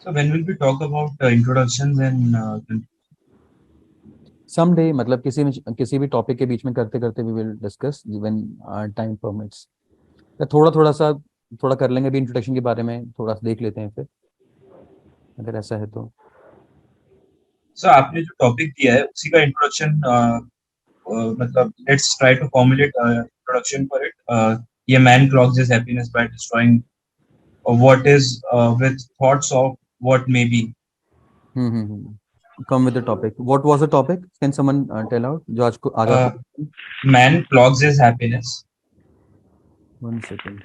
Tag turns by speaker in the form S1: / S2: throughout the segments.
S1: So when will we talk about introductions and
S2: Someday, मतलब किसी भी टॉपिक के बीच में करते करते we will discuss when time permits. थोड़ा सा थोड़ा कर लेंगे अभी इंट्रोडक्शन के बारे में, थोड़ा सा देख लेते हैं फिर, अगर ऐसा है तो।
S1: सर आपने जो टॉपिक दिया है उसी का इंट्रोडक्शन मतलब let's try to formulate introduction for it. ये man clogs his happiness by destroying what is with thoughts of what may be.
S2: Come with the topic. What was the topic? Can someone tell out जो आज को आज
S1: Uh,
S2: आपको।
S1: Man clogs his happiness
S2: one second.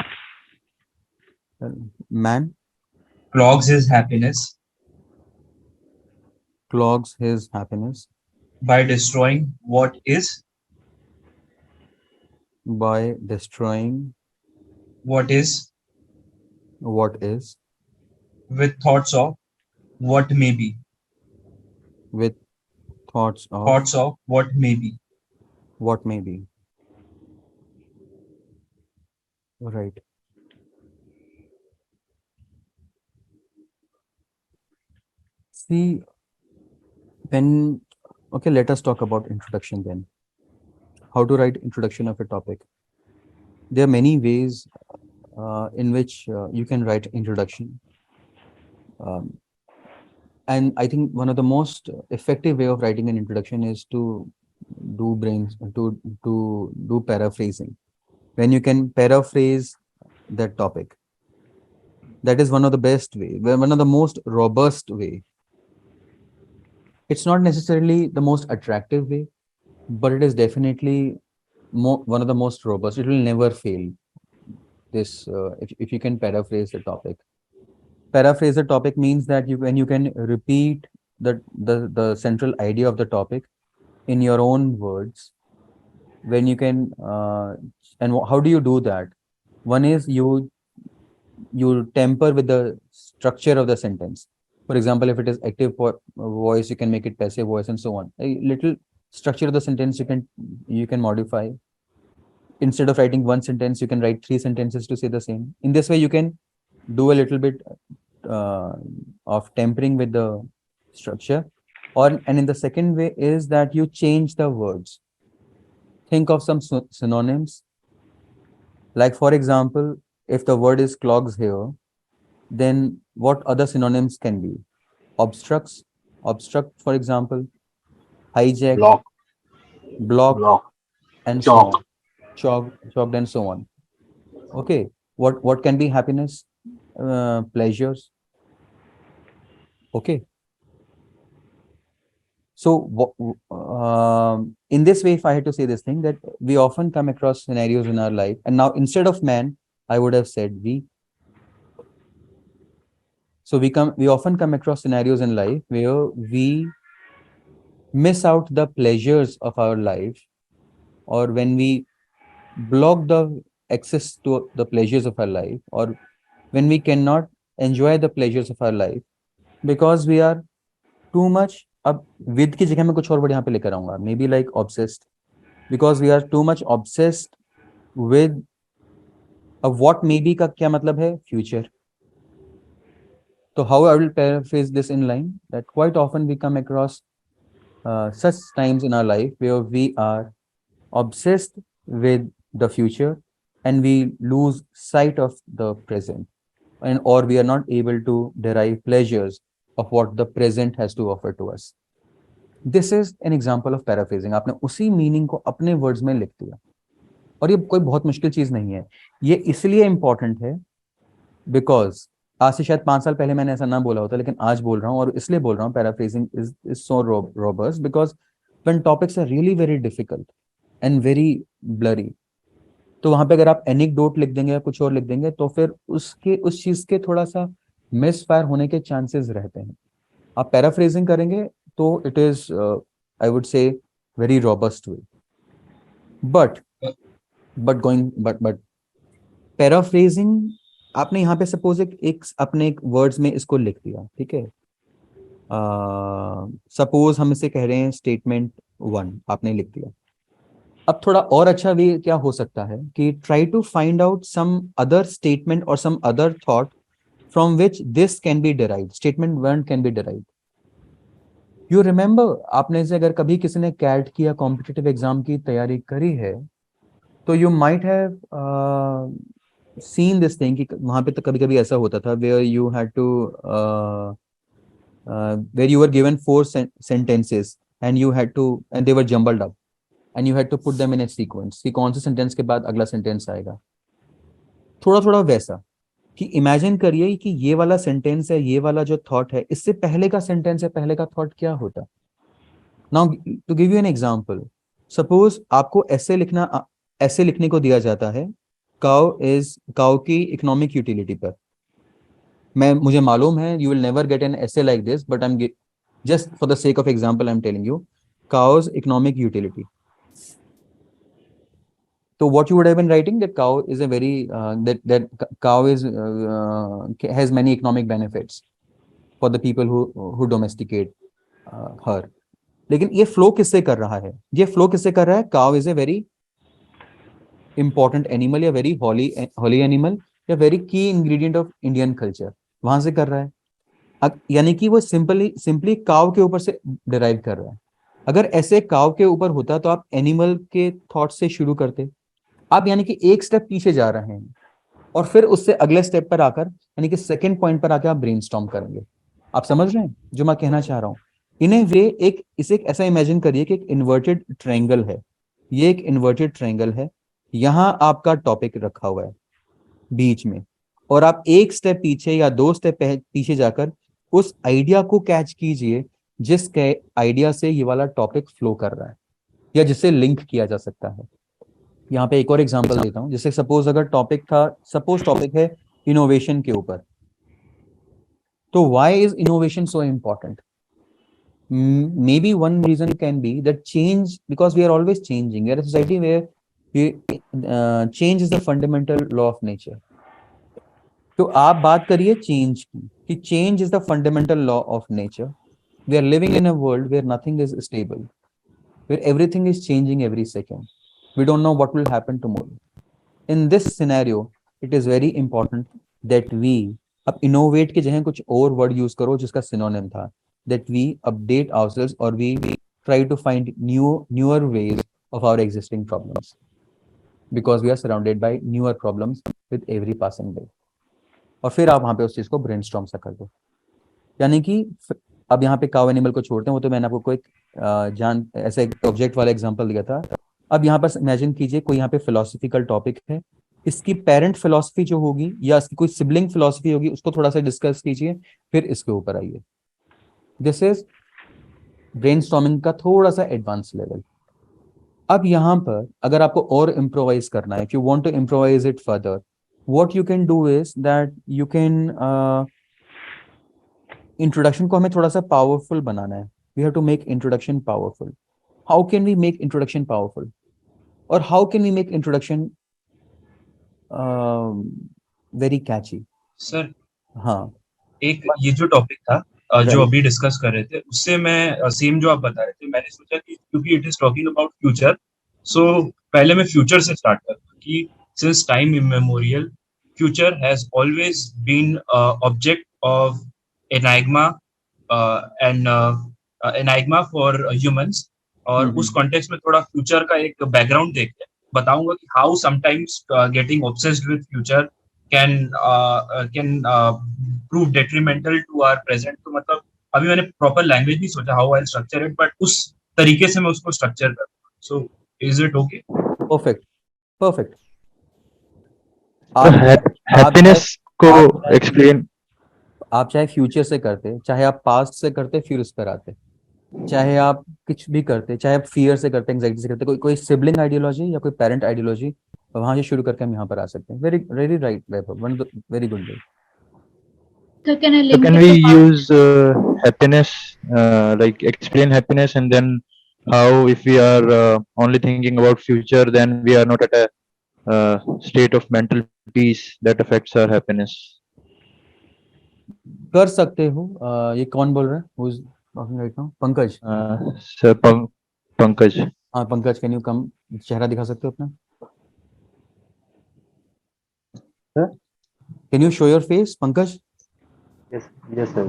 S2: Man
S1: clogs his happiness
S2: clogs his happiness
S1: by destroying what is
S2: by destroying
S1: what is
S2: what is
S1: with thoughts of what may be.
S2: With thoughts of
S1: Thoughts of what may be.
S2: What may be. Right. See when okay, let us talk about introduction then. How to write introduction of a topic? There are many ways in which you can write introduction, um, and I think one of the most effective way of writing an introduction is to do paraphrasing. When you can paraphrase that topic, that is one of the best way, one of the most robust way. It's not necessarily the most attractive way, but it is definitely one of the most robust. It will never fail. This if you can paraphrase the topic. Paraphrase the topic means that when you can repeat the central idea of the topic in your own words, when you can and how do you do that? One is you temper with the structure of the sentence. For example, if it is active voice, you can make it passive voice and so on. A little structure of the sentence you can modify. Instead of writing one sentence, you can write 3 sentences to say the same. In this way, you can do a little bit of tempering with the structure. And in the second way is that you change the words. Think of some synonyms. Like for example, if the word is clogs here, then what other synonyms can be? Obstructs, obstruct, for example, hijack,
S3: block,
S2: block,
S3: block,
S2: and so
S3: chalk,
S2: on. Chalked, and so on. Okay. What can be happiness? Pleasures. Okay. So in this way, if I had to say this thing, that we often come across scenarios in our life, and now instead of man, I would have said we. So we often come across scenarios in life where we miss out the pleasures of our life, or when we block the access to the pleasures of our life, or when we cannot enjoy the pleasures of our life because we are too much, अब with की जगह मैं कुछ और word यहाँ पे लेकर आऊंगा, maybe like obsessed, because we are too much obsessed with what maybe का क्या मतलब है future. So how I will paraphrase this in line, that quite often we come across such times in our life where we are obsessed with the future and we lose sight of the present, and or we are not able to derive pleasures of what the present has to offer to us. This is an example of paraphrasing. आपने उसी meaning को अपने words में लिख दिया, और ये कोई बहुत मुश्किल चीज नहीं है. ये इसलिए इंपॉर्टेंट है बिकॉज आज से शायद 5 साल पहले मैंने ऐसा ना बोला होता, लेकिन आज बोल रहा हूँ, और इसलिए बोल रहा हूँ paraphrasing is so robust because when topics are really very difficult and very blurry, तो वहां पे अगर आप एनेक्डोट लिख देंगे या कुछ और लिख देंगे तो फिर उस चीज के थोड़ा सा मिस फायर होने के चांसेस रहते हैं. आप पैराफ्रेजिंग करेंगे तो इट इज आई वुड से very robust way. But paraphrasing आपने यहाँ पे सपोज एक अपने एक वर्ड्स में इसको लिख दिया, ठीक है. सपोज हम इसे कह रहे हैं स्टेटमेंट 1 आपने लिख दिया. अब थोड़ा और अच्छा वे क्या हो सकता है कि try to find out some other statement और some other thought from which this can be derived, statement 1 can be derived. You remember, आपने से अगर कभी किसी ने कैट की या कॉम्पिटिटिव एग्जाम की तैयारी करी है, तो you might have seen this thing कि वहां पे तो कभी कभी ऐसा होता था where you had to where you were given 4 sentences and you had to, and they were jumbled up and you had to put them in a sequence कि कौन से सेंटेंस के बाद अगला सेंटेंस आएगा. थोड़ा थोड़ा वैसा कि इमेजिन करिए कि ये वाला सेंटेंस है, ये वाला जो थॉट है, इससे पहले का सेंटेंस है, पहले का थॉट क्या होता. Now to give you an example, suppose आपको ऐसे लिखने को दिया जाता है काउ की इकोनॉमिक यूटिलिटी पर. मुझे मालूम है you will never get an essay like this, but I am just for the sake of example I'm telling you cow's economic utility. So what you would have been writing, that cow is a very that cow is has many economic benefits for the people who domesticate her. लेकिन ये flow किससे कर रहा है, ये flow किससे कर रहा है, cow is a very important animal या very holy animal या very key ingredient of Indian culture, वहां से कर रहा है. यानी कि वो सिंपली काव के ऊपर से डिराइव कर रहा है. अगर ऐसे काव के ऊपर होता तो आप एनिमल के थॉट से शुरू करते. आप यानी कि एक स्टेप पीछे जा रहे हैं और फिर उससे अगले स्टेप पर आकर यानी कि सेकंड पॉइंट पर आकर आप ब्रेनस्टॉर्म करेंगे. आप समझ रहे हैं जो मैं कहना चाह रहा हूं. इन ए वे इसे ऐसा इमेजिन करिए कि एक इन्वर्टेड ट्रायंगल है. ये एक इन्वर्टेड ट्रायंगल है, यहां आपका टॉपिक रखा हुआ है बीच में, और आप एक स्टेप पीछे या 2 स्टेप पीछे जाकर उस आइडिया को कैच कीजिए जिसके आइडिया से ये वाला टॉपिक फ्लो कर रहा है या जिसे लिंक किया जा सकता है. यहाँ पे एक और एग्जांपल देता हूँ. जैसे सपोज टॉपिक है इनोवेशन के ऊपर, तो why is innovation so important. maybe one reason can be that change, because we are always changing. We are a society where change is the fundamental law of nature. तो आप बात करिए change की कि change is the fundamental law of nature. We are living in a world where nothing is stable, where everything is changing every second. We don't know what will happen tomorrow. In this scenario it is very important that we, अब innovate के जगह कुछ और word use करो जिसका synonym था, that we update ourselves और we try to find newer ways of our existing problems, because we are surrounded by newer problems with every passing day. और फिर आप वहां पे उस चीज को ब्रेनस्टॉर्म सा कर दो. यानी कि अब यहाँ पे काउ एनिमल को छोड़ते हैं, वो तो मैंने आपको कोई ऐसे ऑब्जेक्ट वाला एग्जांपल दिया था. अब यहाँ पर इमेजिन कीजिए कोई यहाँ पे फिलोसफिकल टॉपिक है, इसकी पेरेंट फिलोसफी जो होगी या इसकी कोई सिबलिंग फिलोसफी होगी उसको थोड़ा सा डिस्कस कीजिए, फिर इसके ऊपर आइए. दिस इज ब्रेनस्टॉर्मिंग का थोड़ा सा एडवांस लेवल. अब यहाँ पर अगर आपको और इम्प्रोवाइज करना है, if you want to improvise it further, what you can do is that you can introduction को हमें थोड़ा सा पावरफुल बनाना है. we have to make introduction powerful. how can we make introduction powerful, or how can we make introduction very catchy.
S1: Sir
S2: हाँ,
S1: एक ये जो topic था जो अभी डिस्कस कर रहे थे, उससे मैं सेम जो आप बता रहे थे, मैंने सोचा कि क्योंकि it is talking about future, so पहले मैं फ्यूचर से स्टार्ट करूँ कि since time immemorial, future has always been object of enigma and enigma for humans. और उस कॉन्टेक्स्ट में थोड़ा फ्यूचर का एक बैकग्राउंड देख के बताऊंगा कि how sometimes getting obsessed with future can prove detrimental to our present. तो मतलब अभी मैंने प्रॉपर लैंग्वेज नहीं सोचा how I structure it, but उस तरीके से मैं उसको स्ट्रक्चर करूँ. So is it okay?
S2: Perfect perfect.
S3: Happiness को एक्सप्लेन,
S2: आप चाहे फ्यूचर से करते, चाहे आप पास्ट से करते फिर उस पर आते, चाहे आप कुछ भी करते, चाहे आप फियर से करते, एंग्जाइटी से करते, कोई सिबलिंग आइडियोलॉजी या कोई पेरेंट आइडियोलॉजी, वहां से शुरू करके हम यहाँ पर आ सकते हैं. Very very right Vaibhav, very good way.
S3: So can we use happiness, like explain happiness, and then how if we are only thinking about future, then we are not at a state of mental peace that affects our happiness.
S2: कर सकते हो. ये कौन बोल रहा है? Who's talking right now? Pankaj.
S3: Sir Pankaj.
S2: हाँ Pankaj, can you come, चेहरा दिखा सकते हो अपना? Can you show your face Pankaj?
S3: Yes, sir.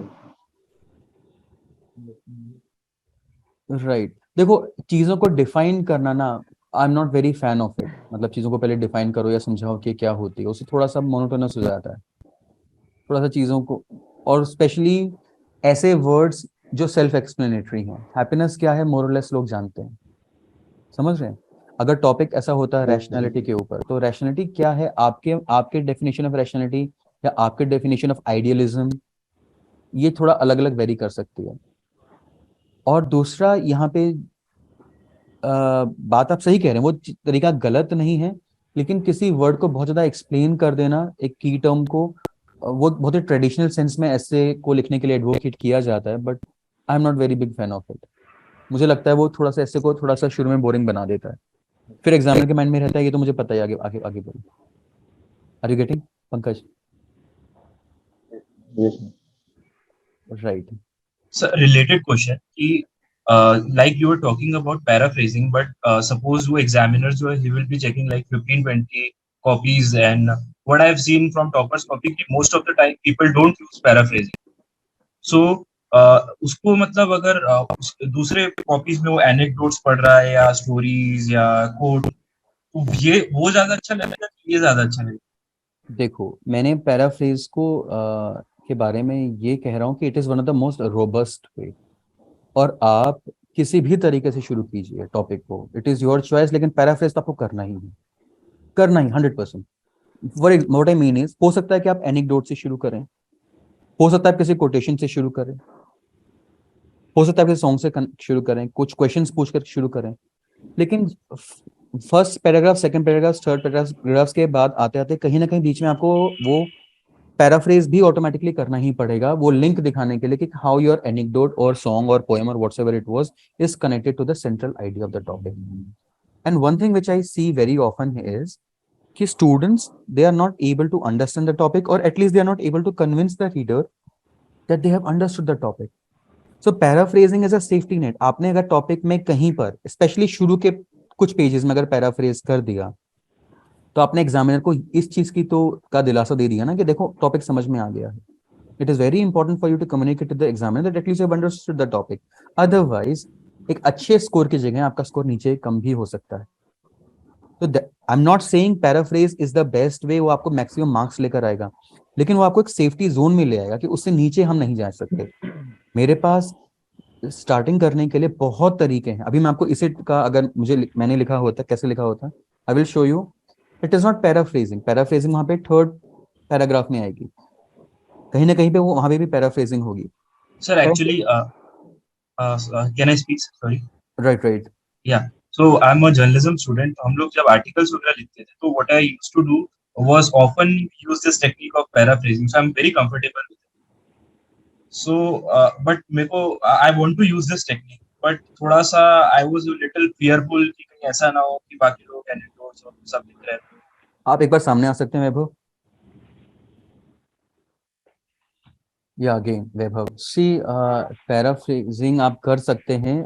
S2: Right देखो चीजों को डिफाइन करना ना I am not very fan of it मतलब चीजों को पहले डिफाइन करो या समझाओ कि क्या होती है उससे थोड़ा सा मोनोटोनस हो जाता है थोड़ा सा चीजों को और स्पेशली ऐसे वर्ड्स जो सेल्फ एक्सप्लेनेटरी हैं हैप्पीनेस क्या है मोर और लेस लोग जानते हैं समझ रहे हैं अगर टॉपिक ऐसा होता है रैशनैलिटी के ऊपर तो रैशनैलिटी क्या है आपके आपके डेफिनेशन ऑफ रैशनैलिटी या आपके डेफिनेशन ऑफ आइडियलिज्म ये थोड़ा अलग अलग वेरी कर सकती है और दूसरा यहाँ पे बात आप सही कह रहे हैं वो तरीका गलत नहीं है लेकिन किसी वर्ड को बहुत ज्यादा एक्सप्लेन कर देना एक की टर्म को वो बहुत ही ट्रेडिशनल सेंस में ऐसे को लिखने के लिए एडवोकेट किया जाता है but I am not very big fan of it मुझे लगता है वो थोड़ा सा ऐसे को थोड़ा सा शुरू में बोरिंग बना देता है फिर एग्जामिनर के माइंड में रहता है ये तो मुझे पता है आगे आगे आगे बोलो are you getting Pankaj
S3: Yes.
S2: Right
S1: So related question कि like you were talking about paraphrasing, but suppose वो examiners जो है he will be checking like 15-20 copies, and what I've seen from toppers copy कि most of the time people don't use paraphrasing. So उसको मतलब अगर दूसरे copies में वो एनेक्डोट्स पढ़ रहा है या स्टोरीज या कोट तो ये वो ज्यादा अच्छा लगेगा कि ये ज्यादा अच्छा लगेगा?
S2: देखो मैंने पैराफ्रेज को के बारे में ये कह रहा हूँ कि it is one of the most robust way और आप किसी भी तरीके से शुरू कीजिए टॉपिक को इट इज योर चॉइस लेकिन पैराफ्रेज तो आपको करना ही है करना ही 100% व्हाट आई मीन इज हो सकता है कि आप एनेक्डोट से शुरू करें हो सकता है आप किसी कोटेशन से शुरू करें हो सकता है किसी सॉन्ग से शुरू करें कुछ क्वेश्चंस पूछकर शुरू करें लेकिन first paragraph second paragraph third paragraph के बाद आते आते कहीं ना कहीं बीच में आपको वो पैराफ्रेज भी ऑटोमेटिकली करना ही पड़ेगा वो लिंक दिखाने के लिए कि हाउ योर एनेक्डोट और सॉन्ग और पोएम और whatever it was is connected to the central idea of the topic and one thing which I see very often is कि students they are not able to understand the topic और at least they are not able to convince the reader that they have understood the topic so paraphrasing is a safety net आपने अगर topic में कहीं पर specially शुरू के कुछ pages में अगर पैराफ्रेज कर दिया तो आपने एग्जामिनर को इस चीज की तो का दिलासा दे दिया ना कि देखो टॉपिक समझ में आ गया है it is very important for you to communicate to the examiner that at least you have understood the topic otherwise एक अच्छे स्कोर की जगह आपका स्कोर नीचे कम भी हो सकता है तो I am not saying paraphrase is the best way वो आपको मैक्सिमम मार्क्स लेकर आएगा लेकिन वो आपको एक सेफ्टी जोन में ले आएगा कि उससे नीचे हम नहीं जा सकते मेरे पास स्टार्टिंग करने के लिए बहुत तरीके हैं अभी मैं आपको इसे का अगर मुझे मैंने लिखा होता कैसे लिखा होता I will show you it is not paraphrasing paraphrasing वहां पे थर्ड पैराग्राफ में आएगी कहीं ना कहीं पे वो वहां पे भी पैराफ्रेजिंग होगी
S1: Sir, actually, can I speak? Sorry.
S2: Right right
S1: Yeah. So I'm a journalism student. हम लोग जब articles वगैरह लिखते थे तो what I used to do was often use this technique of paraphrasing. So I'm very comfortable with it. So but मेरे को I want to use this technique, but थोड़ा सा I was a little fearful कि कहीं ऐसा ना हो कि बाकी लोग anecdotes और सब लिख रहे हैं.
S2: आप एक बार सामने आ सकते हैं वैभव या अगेन वैभव सी पैराफ्रेजिंग आप कर सकते हैं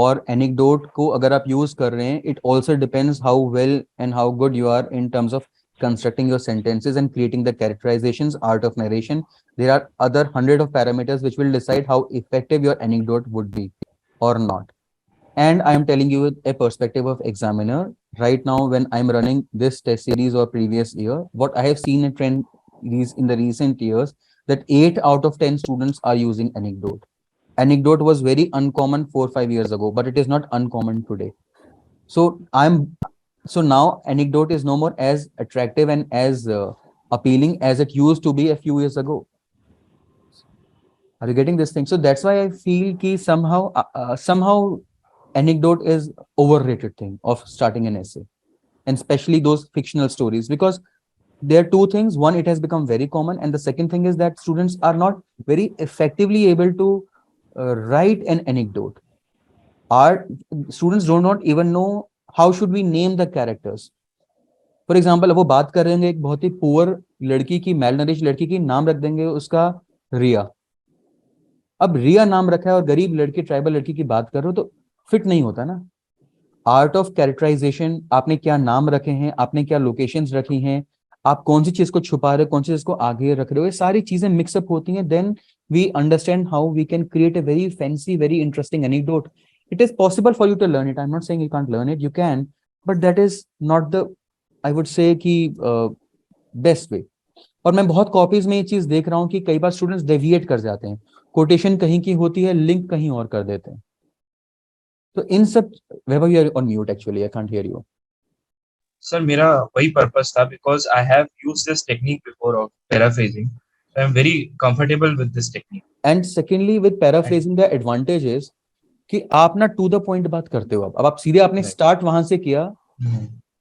S2: और एनेक्डोट को अगर आप यूज कर रहे हैं it also depends how well and how good you are in terms of constructing your sentences and creating the characterizations art of narration there are other 100 of parameters which will decide how effective your anecdote would be or not and I am telling you a perspective of examiner right now when I am running this test series or previous year what I have seen a trend is in the recent years that 8 out of 10 students are using anecdote was very uncommon 4-5 years ago but it is not uncommon today so now anecdote is no more as attractive and as appealing as it used to be a few years ago are you getting this thing so that's why I feel ki somehow anecdote is overrated thing of starting an essay and especially those fictional stories because there are two things one it has become very common and the second thing is that students are not very effectively able to write an anecdote students do not even know how should we name the characters for example वो बात कर रहे हैं एक बहुत ही poor लड़की की malnourished लड़की की नाम रख देंगे उसका रिया अब रिया नाम रखा है और गरीब लड़की ट्राइबल लड़की की बात कर रहे हो तो फिट नहीं होता ना आर्ट ऑफ कैरेक्टराइजेशन आपने क्या नाम रखे हैं आपने क्या लोकेशंस रखी हैं आप कौन सी चीज को छुपा रहे हो, कौन सी चीज को आगे रख रहे हो, ये सारी चीजें मिक्सअप होती हैं, then we understand how we can create a very fancy, very interesting anecdote. It is possible for you to learn it. I'm not saying you can't learn it. You can, but that is not the, I would say कि best way. और मैं बहुत copies में ये चीज देख रहा हूँ कि कई बार स्टूडेंट्स डेविएट कर जाते हैं, कोटेशन कहीं की होती है, लिंक कहीं और कर देते हैं. तो इन सब, Vaibhav you are on mute actually, I can't hear you.
S1: Sir मेरा वही पर्पस था, because I have used this technique before of paraphrasing, I am very comfortable with this technique.
S2: And secondly with paraphrasing the advantage is कि आप ना to the point बात करते हो. अब आप सीधे, आपने स्टार्ट वहां से किया,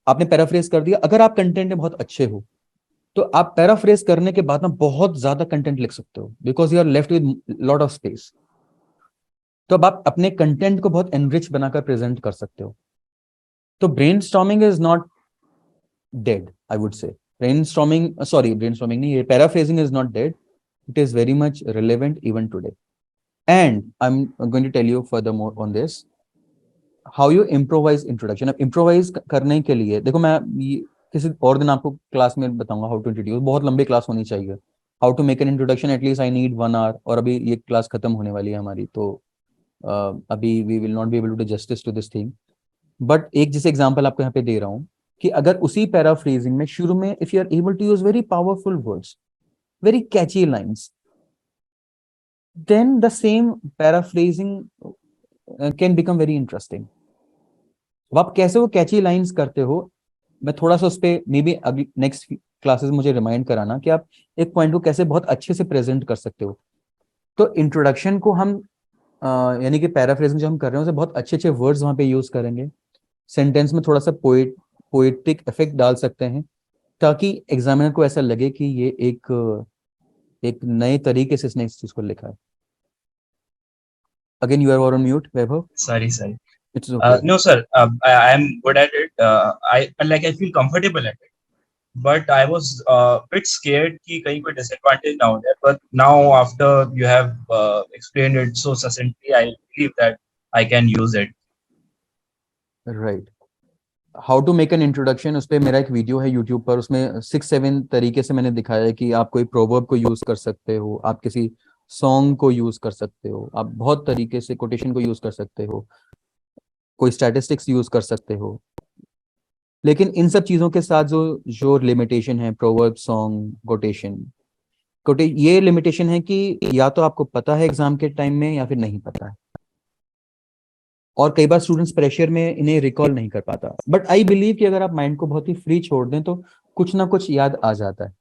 S2: आपने पैराफ्रेज कर दिया. अगर आप कंटेंट में बहुत अच्छे हो तो आप पैराफ्रेज करने के बाद ना बहुत ज्यादा कंटेंट लिख सकते हो, because you are left with lot of space. तो अब आप अपने कंटेंट को बहुत एनरिच बनाकर प्रेजेंट कर सकते हो. तो brainstorming is not dead, I would say. Brainstorming नहीं, ये paraphrasing is not dead. It is very much relevant even today. And I am going to tell you further more on this, how you improvise introduction. अब improvise करने के लिए देखो, मैं किसी और दिन आपको क्लास में बताऊंगा हाउ टू इंट्रोड्यूस. बहुत लंबी क्लास होनी चाहिए. How to make an introduction, at least I need 1 hour. और अभी ये क्लास खत्म होने वाली है हमारी, तो अभी we will not be able to do justice to this thing. But एक जैसे एग्जांपल आपको यहाँ पे दे रहा हूँ कि अगर उसी पैराफ्रेजिंग में शुरू में if you are able to use very powerful words, very catchy lines, then the same paraphrasing can become very interesting. अब आप कैसे वो कैची लाइंस करते हो, मैं थोड़ा सा उस पर मे बी अभी नेक्स्ट क्लासेस मुझे रिमाइंड कराना कि आप एक पॉइंट को कैसे बहुत अच्छे से प्रेजेंट कर सकते हो. तो इंट्रोडक्शन को हम यानी कि पैराफ्रेजिंग जो हम कर रहे हैं उसे बहुत अच्छे अच्छे वर्ड्स वहां पे यूज करेंगे. सेंटेंस में थोड़ा सा पोएटिक इफेक्ट डाल सकते हैं, ताकि एग्जामिनर को ऐसा लगे कि ये एक नए तरीके से इसने इस चीज को लिखा है. Again, you are on mute, Vaibhav.
S1: Sorry.
S2: It's okay.
S1: No, sir. I am good at it. I feel comfortable at it. But I was bit scared कि कहीं कोई disadvantage ना हो जाए. But now after you have explained it so succinctly, I believe that I can use it.
S2: Right. How to make an introduction, उस पे मेरा एक वीडियो है YouTube पर. उसमें 6-7 तरीके से मैंने दिखाया है कि आप कोई प्रोवर्ब को यूज कर सकते हो, आप किसी सॉन्ग को यूज कर सकते हो, आप बहुत तरीके से कोटेशन को यूज कर सकते हो, कोई स्टैटिस्टिक्स यूज कर सकते हो. लेकिन इन सब चीजों के साथ जो लिमिटेशन है, प्रोवर्ब, सॉन्ग, ये लिमिटेशन है कि या तो आपको पता है एग्जाम के टाइम में या फिर नहीं पता है. और कई बार स्टूडेंट्स प्रेशर में इन्हें रिकॉल नहीं कर पाता. बट आई बिलीव कि अगर आप माइंड को बहुत ही फ्री छोड़ दें तो कुछ ना कुछ याद आ जाता है.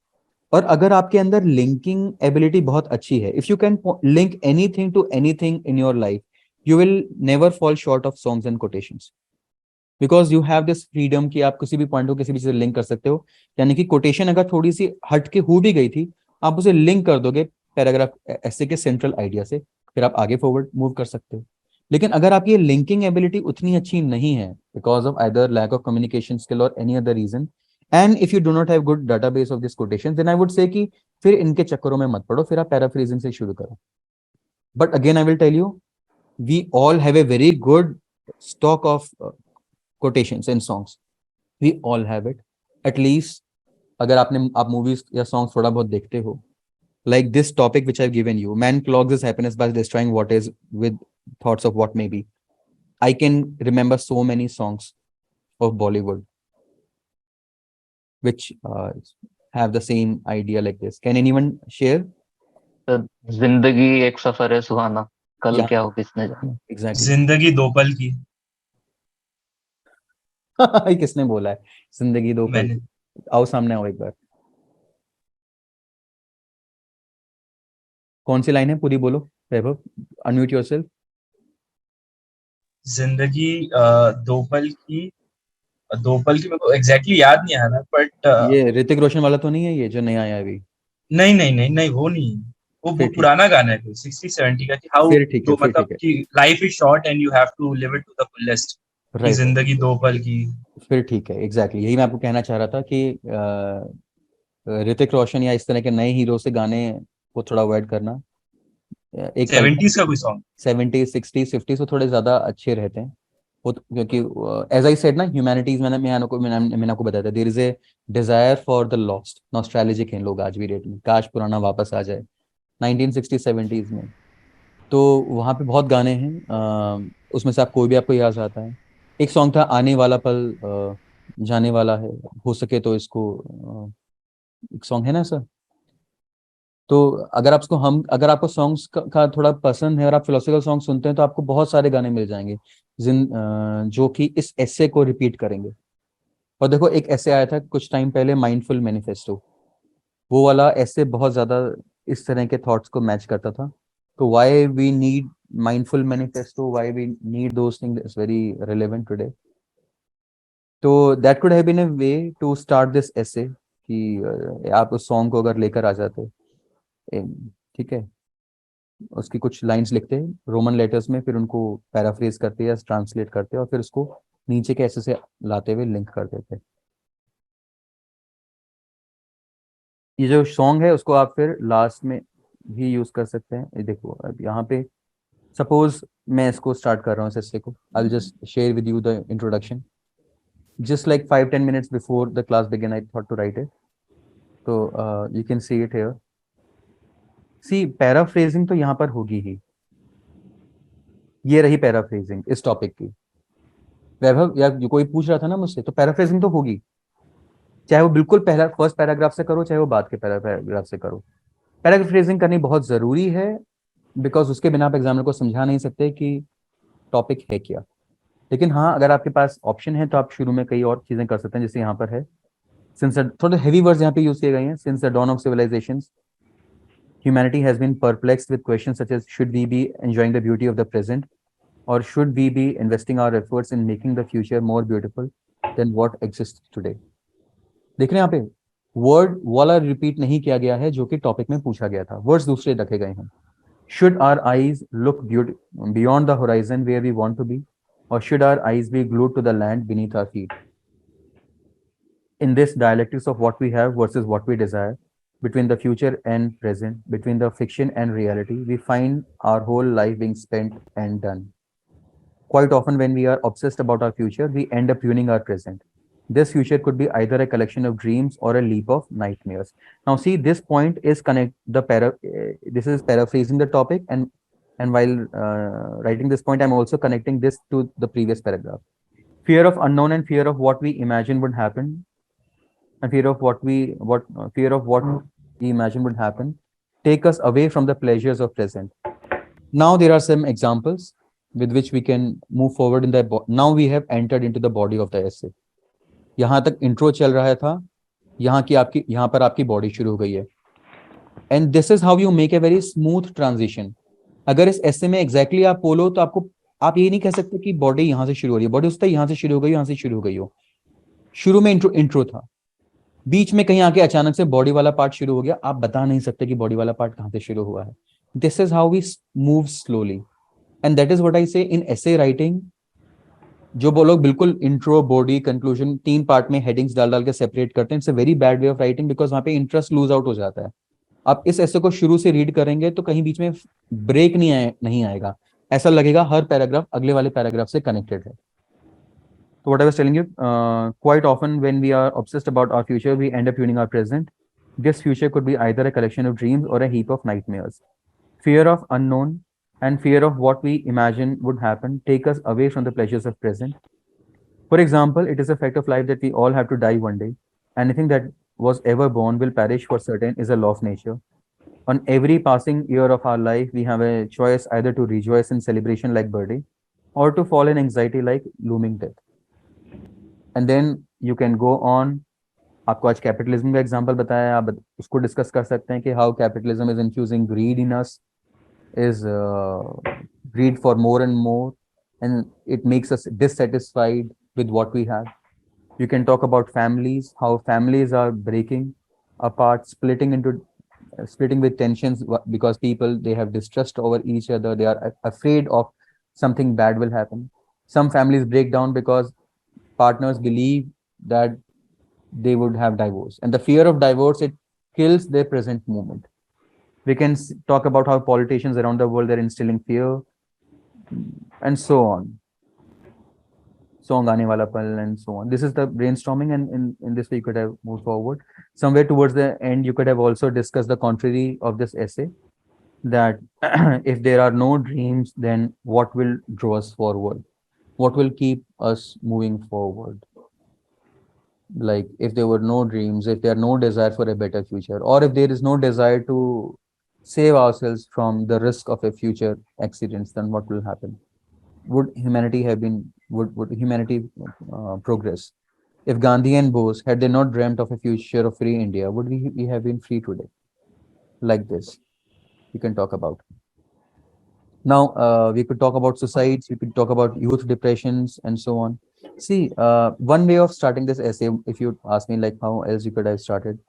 S2: और अगर आपके अंदर लिंकिंग एबिलिटी बहुत अच्छी है, if you can link anything to anything in your life, you will never fall short of songs and quotations, because you have this freedom कि आप किसी भी पॉइंट को किसी भी चीज से लिंक कर सकते हो. यानी कि कोटेशन अगर थोड़ी सी हट के हो भी गई थी, आप उसे लिंक कर दोगे पैराग्राफ ऐसे के सेंट्रल आइडिया से, फिर आप आगे फॉरवर्ड मूव कर सकते हो. लेकिन अगर आपकी लिंकिंग एबिलिटी उतनी अच्छी नहीं है, because of either lack of communication skill और any other reason, and if you do not have good database of this quotation, then I would say कि फिर इनके चक्करों में मत पड़ो, फिर आप पैराफ्रेजिंग से शुरू करो. But again I will tell you, we all have a very good stock of quotations and songs. We all have it. At least अगर आप मूवीज या सॉन्ग थोड़ा बहुत देखते हो, like this topic which I've given you, man clogs his happiness by destroying what is with thoughts of what may be. I can remember so many songs of Bollywood which have the same idea like this. Can anyone share?
S4: जिंदगी एक सफर है सुहाना, कल
S2: Yeah.
S4: क्या हो किसने जाना.
S2: Exactly.
S1: जिंदगी दो पल की.
S2: ये किसने बोला है? जिंदगी दो पल.
S1: मैंने.
S2: आओ सामने आओ एक बार. कौन सी लाइन है, पूरी बोलो वैभव. Unmute yourself.
S1: जिंदगी दो पल की मेरे को एग्जैक्टली याद नहीं आ रहा, बट
S2: ये ऋतिक रोशन वाला तो नहीं है, ये जो नया आया अभी?
S1: नहीं वो नहीं. वो
S2: फिर ठीक.
S1: पुराना गाना है, 60-70 का, कि हाउ
S2: फिर ठीक है,
S1: तो
S2: फिर
S1: मतलब
S2: ठीक है.
S1: कि life is short and you have to live it to the fullest. कि
S2: राइट.
S1: जिंदगी दो पल की.
S2: फिर ठीक है, एग्जैक्टली यही मैं आपको कहना चाह रहा था कि ऋतिक रोशन या इस तरह के नए हीरो से गाने को थोड़ा अवॉइड करना. एक
S1: 70s का कोई सॉन्ग.
S2: 70s 60s 50s वो थोड़े ज्यादा अच्छे रहते हैं. क्योंकि एज आई सेड ना, ह्यूमैनिटीज, मैंने आपको बताया था, there is a desire for the lost, nostalgic हैं लोग आज भी डेट में, काश पुराना वापस आ जाए 1960 70s में। तो वहाँ पे बहुत गाने हैं, उसमें से आप कोई भी आपको याद आता है? एक सॉन्ग था आने वाला पल जाने वाला है, हो सके तो इसको एक सॉन्ग है ना सर। तो अगर आपको सॉन्ग्स का थोड़ा पसंद है और आप फिलोसफिकल सॉन्ग सुनते हैं तो आपको बहुत सारे गाने मिल जाएंगे जो कि इस ऐसे को रिपीट करेंगे। और देखो, एक ऐसे आया था कुछ टाइम पहले, माइंडफुल मैनिफेस्टो, वो वाला ऐसे बहुत ज्यादा इस तरह के थॉट्स को मैच करता था। तो why we need mindful manifesto, why we need those things is very relevant today. तो that could have been a way to start this essay कि आप उस सॉन्ग को अगर लेकर आ जाते, ठीक है, उसकी कुछ लाइंस लिखते हैं रोमन लेटर्स में, फिर उनको पैराफ्रेज करते या ट्रांसलेट करते और फिर उसको नीचे के ऐसे से लाते हुए लिंक कर देते। ये जो सॉन्ग है उसको आप फिर लास्ट में भी यूज कर सकते हैं। ये देखो अब यहाँ पे सपोज मैं इसको स्टार्ट कर रहा हूँ इस हिस्से को, I will just share with you the introduction, just like 5-10 minutes before the class began I thought to write it, so you can see it here. See, paraphrasing तो यहाँ पर होगी ही, ये रही पैराफ्रेजिंग इस टॉपिक की। वैभव या कोई पूछ रहा था ना मुझसे, तो पैराफ्रेजिंग तो होगी, चाहे वो बिल्कुल पहला फर्स्ट पैराग्राफ से करो, चाहे वो बाद के पैराग्राफ से करो। पैराफ्रेजिंग करनी बहुत जरूरी है, बिकॉज उसके बिना आप एग्जामिनर को समझा नहीं सकते कि टॉपिक है क्या। लेकिन हाँ, अगर आपके पास ऑप्शन है तो आप शुरू में कई और चीजें कर सकते हैं, जैसे यहाँ पर है, सिंस थोड़े हेवी वर्ड्स यहाँ पे यूज किए गए हैं। Since the dawn of civilizations humanity has been perplexed with questions such as should we be enjoying the beauty of the present, or should we be investing our efforts in making the future more beautiful than what exists today. देख रहे हैं यहाँ पे word वाला repeat नहीं किया गया है जो कि टॉपिक में पूछा गया था, वर्ड्स दूसरे रखे गए हैं। Should our eyes look beyond the horizon where we want to be, or should our eyes be glued to the land beneath our feet? In this dialectics of what we have versus what we desire, between the future and present, between the fiction and reality, we find our whole life being spent and done. Quite often, when we are obsessed about our future, we end up ruining our present. This future could be either a collection of dreams or a leap of nightmares. Now, see, this point is this is paraphrasing the topic, and while writing this point, I'm also connecting this to the previous paragraph. Fear of unknown and fear of what we imagine would happen, and fear of what we imagine would happen, take us away from the pleasures of present. Now there are some examples with which we can move forward in the now we have entered into the body of the essay. यहाँ तक intro चल रहा था, यहाँ पर आपकी body शुरू हो गई है, and this is how you make a very smooth transition. अगर इस ऐसे में एग्जैक्टली आप बोलो तो आप ये नहीं कह सकते कि बॉडी यहाँ से शुरू हो रही है, बॉडी उसका यहाँ से शुरू हो गई, यहाँ से शुरू हो गई हो। शुरू में इंट्रो था, बीच में कहीं आके अचानक से बॉडी वाला पार्ट शुरू हो गया, आप बता नहीं सकते कि बॉडी वाला पार्ट कहाँ से शुरू हुआ है। This is how we move slowly, and that is what I say in essay writing. जो वो लोग बिल्कुल इंट्रो बॉडी कंक्लूजन 3 पार्ट में हेडिंग्स डाल के सेपरेट करते हैं, it's a very bad way of writing, because वहां पे इंटरेस्ट लूज आउट हो जाता है। आप इस ऐसे को शुरू से रीड करेंगे तो कहीं बीच में ब्रेक नहीं आएगा, ऐसा लगेगा हर पैराग्राफ अगले वाले पैराग्राफ से कनेक्टेड है। So what I was telling you, quite often when we are obsessed about our future, we end up ruining our present. This future could be either a collection of dreams or a heap of nightmares. Fear of unknown and fear of what we imagine would happen take us away from the pleasures of present. For example, it is a fact of life that we all have to die one day. Anything that was ever born will perish for certain is a law of nature. On every passing year of our life, we have a choice either to rejoice in celebration like birthday or to fall in anxiety like looming death. And then you can go on. आपको आज capitalism का example बताया, आप उसको discuss कर सकते हैं कि how capitalism is infusing grid in us, is greed for more and more, and it makes us dissatisfied with what we have. You can talk about families, how families are breaking apart, splitting with tensions because people, they have distrust over each other, they are afraid of something bad will happen. Some families break down because partners believe that they would have divorce, and the fear of divorce, it kills their present moment. We can talk about how politicians around the world are instilling fear, and so on. song Aane Wala Pal and so on. This is the brainstorming, and in this way you could have moved forward. Somewhere towards the end, you could have also discussed the contrary of this essay, that if there are no dreams, then what will draw us forward? What will keep us moving forward? Like if there were no dreams, if there are no desire for a better future, or if there is no desire to save ourselves from the risk of a future accidents, then what will happen? Would humanity have been, would humanity progress? If Gandhi and Bose had they not dreamt of a future of free India, would we have been free today? Like this, you can talk about. Now, we could talk about suicides, we could talk about youth depressions and so on. See, one way of starting this essay, if you ask me like how else you could have started,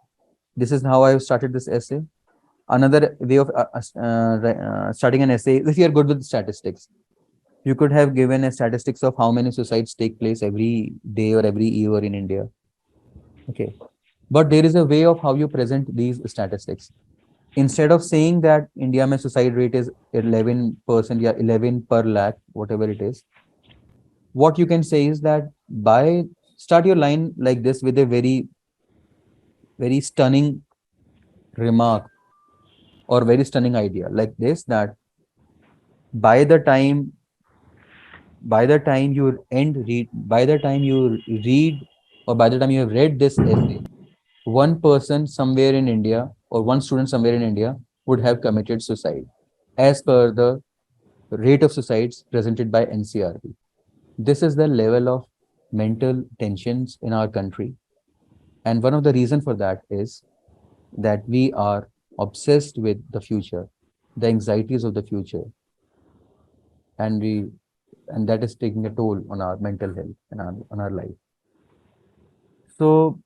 S2: this is how I have started this essay. Another way of starting an essay, if you are good with statistics, you could have given a statistics of how many suicides take place every day or every year in India. Okay. But there is a way of how you present these statistics. Instead of saying that India mein suicide rate is 11%, yeah, 11 per lakh, whatever it is, what you can say is that by start your line like this with a very, very stunning remark or very stunning idea like this, that by the time you by the time you read, or by the time you have read this essay, one person somewhere in India or one student somewhere in India would have committed suicide as per the rate of suicides presented by NCRB. This is the level of mental tensions in our country. And one of the reasons for that is that we are obsessed with the future, the anxieties of the future. And that is taking a toll on our mental health and on our life. So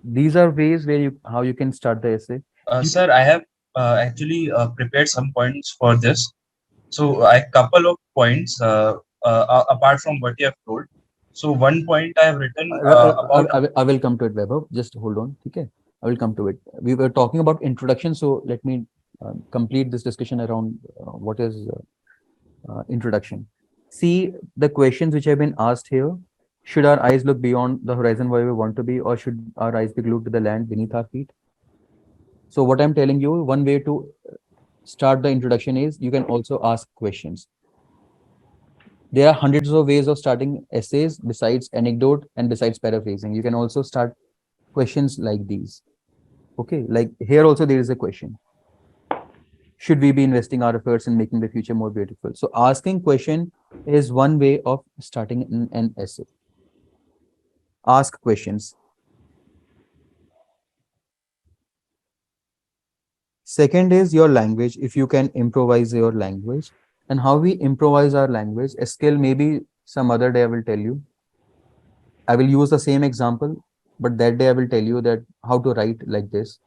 S2: these are ways where how you can start the essay.
S1: Sir, I have actually prepared some points for this. So a couple of points apart from what you have told. So one point I have written about.
S2: I will come to it, Vaibhav. Just hold on. Okay. I will come to it. We were talking about introduction. So let me complete this discussion around what is introduction. See, the questions which have been asked here: should our eyes look beyond the horizon where we want to be, or should our eyes be glued to the land beneath our feet? So what I'm telling you, one way to start the introduction is you can also ask questions. There are hundreds of ways of starting essays besides anecdote and besides paraphrasing. You can also start questions like these. Okay, like here also there is a question. Should we be investing our efforts in making the future more beautiful? So asking question is one way of starting an essay. Ask questions. Second is your language. If you can improvise your language, and how we improvise our language, a skill maybe some other day I will tell you. I will use the same example, but that day I will tell you that how to write like this.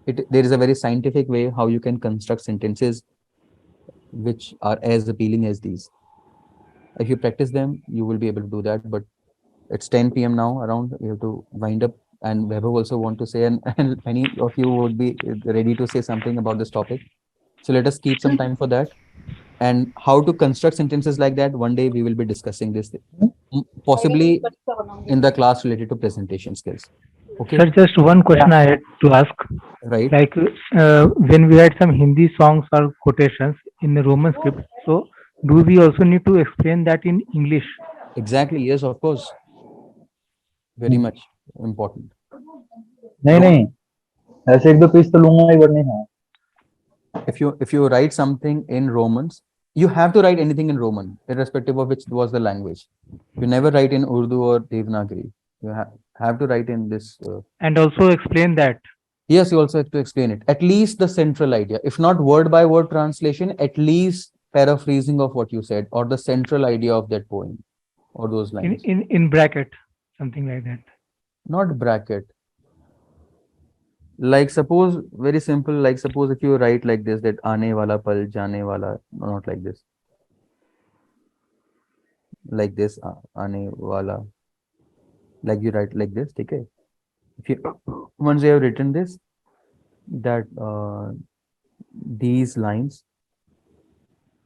S2: There is a very scientific way how you can construct sentences which are as appealing as these. If you practice them, you will be able to do that. But it's 10 p.m. now around. You have to wind up. And Vaibhav also want to say, and any of you would be ready to say something about this topic. So let us keep some time for that. And how to construct sentences like that, one day we will be discussing this, possibly in the class related to presentation skills. Okay.
S5: Sir, just one question I had to ask.
S2: Right.
S5: Like when we write some Hindi songs or quotations in the Roman script, so do we also need to explain that in English?
S2: Exactly. Yes, of course. Very much important.
S3: नहीं ऐसे एक दो piece तो लूंगा ही, but नहीं है.
S2: If you write something in Romans, you have to write anything in Roman, irrespective of which was the language. You never write in Urdu or Devanagari. You have to write in this.
S5: And also explain that.
S2: Yes, you also have to explain it. At least the central idea, if not word by word translation, at least paraphrasing of what you said, or the central idea of that poem, or those lines.
S5: In bracket, something like that.
S2: Not bracket. Like suppose, very simple, like suppose if you write like this, that aane wala pal jaane wala, not like this. Like this, aane wala. Like you write like this, okay? If you once you have written this, that these lines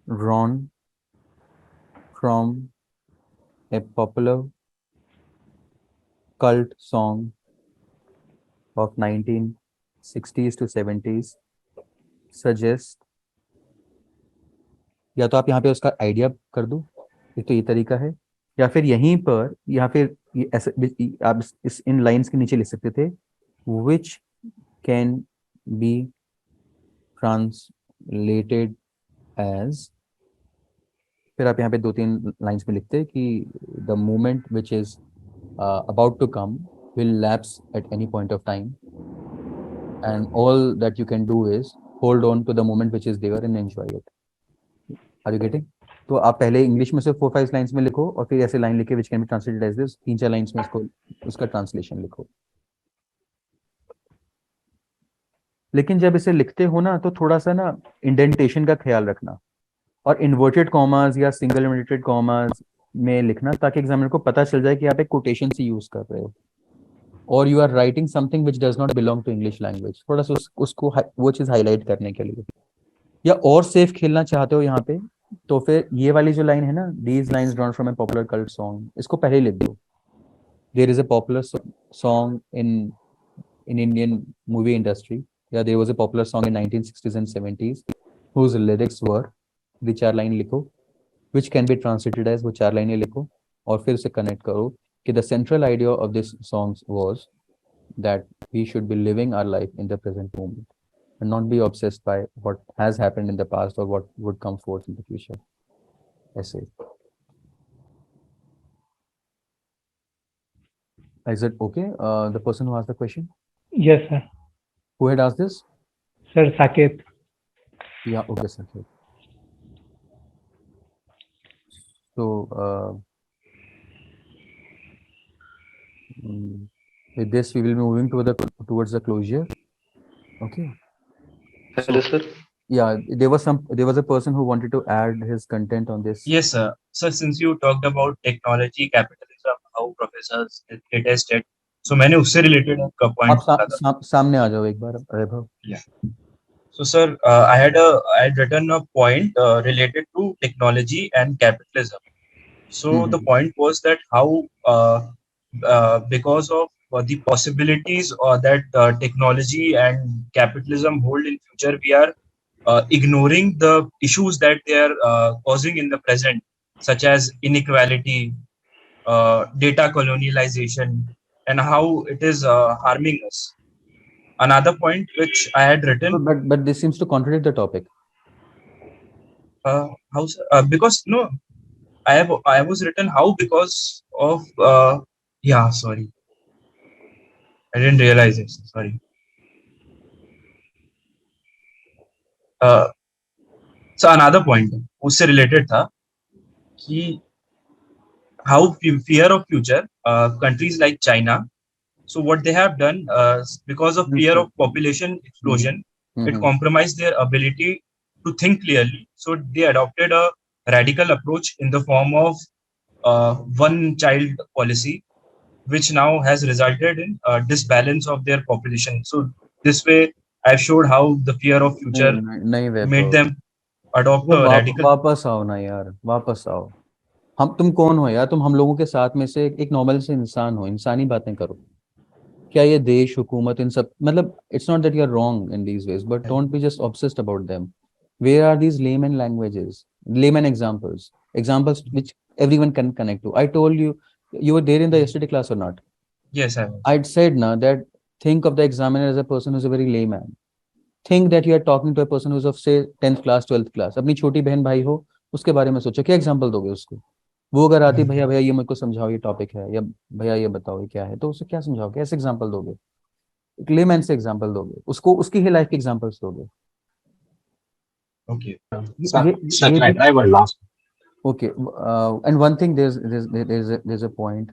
S2: drawn from a popular cult song of 1960s to 70s suggest, या तो आप यहाँ पे उसका idea कर दो, एक तो ये तरीका है, या फिर यहीं पर या फिर ये ऐसे आप इस इन लाइंस के नीचे लिख सकते थे, which can be translated as, फिर आप यहाँ पे 2-3 लाइंस में लिखते कि the moment which is about to come will lapse at any point of time and all that you can do is hold on to the moment which is there and enjoy it. Are you getting? तो आप पहले English में से 4-5 lines में लिखो और फिर ऐसे लाइन लिखे which can be translated as this, 3-4 lines में इसको उसका ट्रांसलेशन लिखो. लेकिन जब इसे लिखते हो ना तो थोड़ा सा ना इंडेंटेशन का ख्याल रखना और इन्वर्टेड कॉमास या सिंगल इन्वर्टेड कॉमास में लिखना ताकि एग्जामिनर को पता चल जाए कि आप एक कोटेशन से यूज कर रहे हो और you are writing something which does not belong to English language. थोड़ा सा उसको वो चीज हाईलाइट करने के लिए. या और सेफ खेलना चाहते हो यहाँ पे तो फिर ये वाली जो लाइन है ना, these lines drawn from a popular cult song, इसको पहले लिख दो. There is a popular song in Indian movie industry. Yeah, there was a popular song in 1960s and 70s whose lyrics were, the 4 line लिखो, which can be translated as, वो 4 लाइनें लिखो और फिर उसे कनेक्ट करो कि the central idea of this songs was that we should be living our life in the present moment and not be obsessed by what has happened in the past or what would come forth in the future. Essay. Is it okay? The person who asked the question?
S5: Yes, sir.
S2: Who had asked this?
S5: Sir, Saket.
S2: Yeah, okay, sir. So, with this, we will be moving towards the closure. Okay.
S4: Hello, sir.
S2: Yeah, there was a person who wanted to add his content on this.
S1: Yes, sir. So since you talked about technology, capitalism, how professors detested, so मैंने उससे related एक point
S2: आप
S1: बोला था.
S2: सामने आ जाओ एक बार, वैभव.
S1: So, sir, I had written a point related to technology and capitalism. So the point was that how because of the possibilities that technology and capitalism hold in future, we are ignoring the issues that they are causing in the present, such as inequality, data colonialization, and how it is harming us. Another point which I had written,
S2: But this seems to contradict the topic.
S1: how because no, I was written how because of yeah, sorry, I didn't realize it, sorry. So another point उससे related था कि how fear of future, countries like China, so what they have done, because of fear of population explosion, it compromised their ability to think clearly. So they adopted a radical approach in the form of one child policy, which now has resulted in a disbalance of their population. So this way I've showed how the fear of future
S2: नहीं वैभव,
S1: made them adopt a radical.
S2: वापस आओ ना यार, वापस आओ. तुम कौन हो यार? तुम हम लोगों के साथ में से एक नॉर्मल से इंसान हो, इंसानी बातें करो. क्या ये देश, हुकूमत, इन सब मतलब it's not that you are wrong in these ways, but don't be just obsessed about them. Where are these layman languages, layman examples which everyone can connect to? I told you were there in the yesterday class or not?
S1: Yes, I was.
S2: I'd said now that think of the examiner as a person who's a very layman. Think that you are talking to a person who's of say 10th class, 12th class. अपनी छोटी बहन भाई हो, उसके बारे में सोचो, क्या एग्जांपल दोगे उसको? वो अगर आती, भैया भैया ये मुझको समझाओ, ये टॉपिक है, या भैया ये बताओ ये क्या है, तो उसे क्या समझाओगे? कैसे एग्जांपल दोगे? एक लेमैन से एग्जांपल दोगे उसको, उसकी ही लाइफ के एग्जांपल्स दोगे.
S1: Okay.
S6: I will last.
S2: Okay, and one thing, there's a point.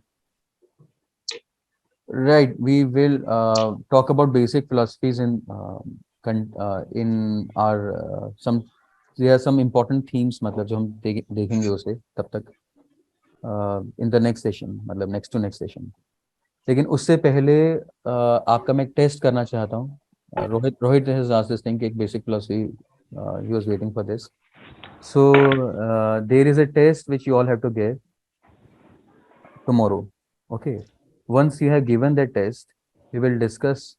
S2: Right, we will talk about basic philosophies in our some, there are some important themes, मतलब जो हम देखेंगे उसे तब तक in the next session, मतलब next to next session. लेकिन उससे पहले आपका मैं टेस्ट करना चाहता हूँ. Rohit has asked this thing, एक basic philosophy, he was waiting for this. So there is a test which you all have to give. tomorrow. Okay. Once you have given that test, we will discuss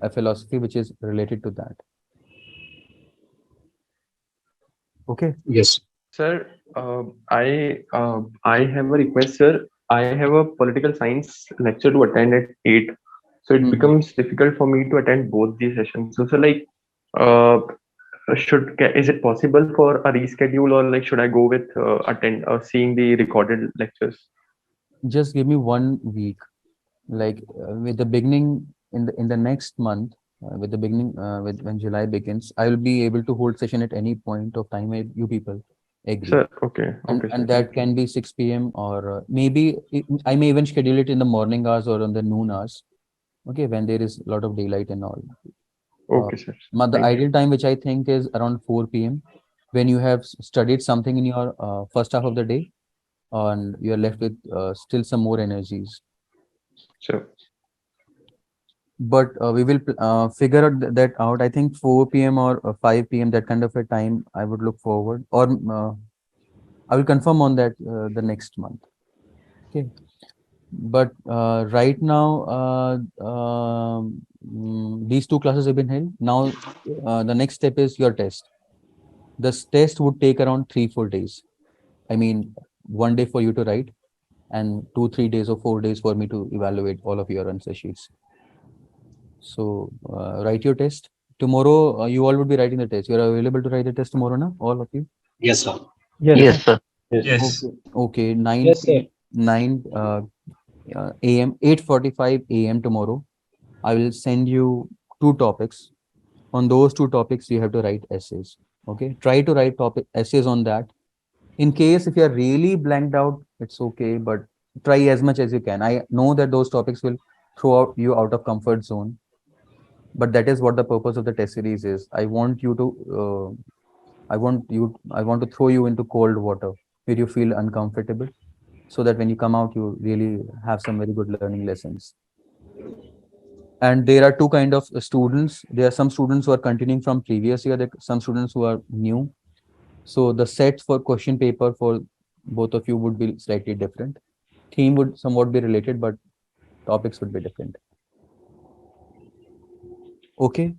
S2: a philosophy which is related to that. Okay.
S6: Yes.
S7: Sir, I have a request, sir. I have a political science lecture to attend at 8, so it
S2: Mhm.
S7: becomes difficult for me to attend both these sessions. So, like, uh, is it possible for a reschedule, or like should I go with attend seeing the recorded lectures?
S2: Just give me 1 week. Like with the beginning in the next month, with the beginning with when July begins, I will be able to hold session at any point of time where you people agree.
S7: Sir, okay, okay, sir.
S2: And that can be 6 p.m. or I may even schedule it in the morning hours or on the noon hours. Okay, when there is a lot of daylight and all.
S7: Okay, sir.
S2: But the
S7: Thank you.
S2: ideal time, which I think is around 4 p.m., when you have studied something in your first half of the day, and you are left with still some more energies.
S7: Sure.
S2: But we will figure out that out. I think 4 p.m. or 5 p.m. that kind of a time I would look forward, or I will confirm on that the next month. Okay. But right now, these 2 classes have been held. Now, the next step is your test. This test would take around 3-4 days. I mean, 1 day for you to write, and 2-3 days or 4 days for me to evaluate all of your answer sheets. So write your test. Tomorrow, you all would be writing the test. You are available to write the test tomorrow, na? All of you?
S6: Yes, sir.
S4: Yes, sir.
S1: Yes.
S2: Okay. 9
S6: Yes, sir.
S2: 9 a.m. 8:45 a.m. tomorrow. I will send you 2 topics. On those 2 topics, you have to write essays. Okay. Try to write essays on that. In case if you are really blanked out, it's okay, but try as much as you can. I know that those topics will throw you out of comfort zone, but that is what the purpose of the test series is. I want to throw you into cold water where you feel uncomfortable, so that when you come out, you really have some very good learning lessons. And there are 2 kind of students. There are some students who are continuing from previous year, there are some students who are new. So the set for question paper for both of you would be slightly different. Theme would somewhat be related, but topics would be different. Okay.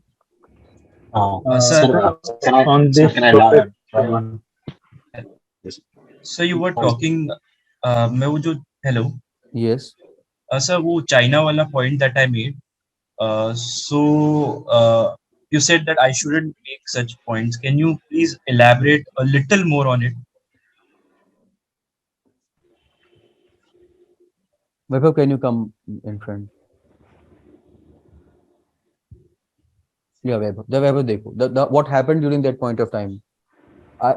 S1: Sir,
S5: on
S6: Sir,
S5: this
S6: can I
S5: topic,
S6: try one?
S1: so you were talking, मैं वो जो hello,
S2: Yes.
S1: sir, वो China वाला point that I made. So you said that I shouldn't make such points. Can you please elaborate a little more on it?
S2: Vaibhav, can you come in front? Yeah, Vaibhav. The Vaibhav देखो. What happened during that point of time?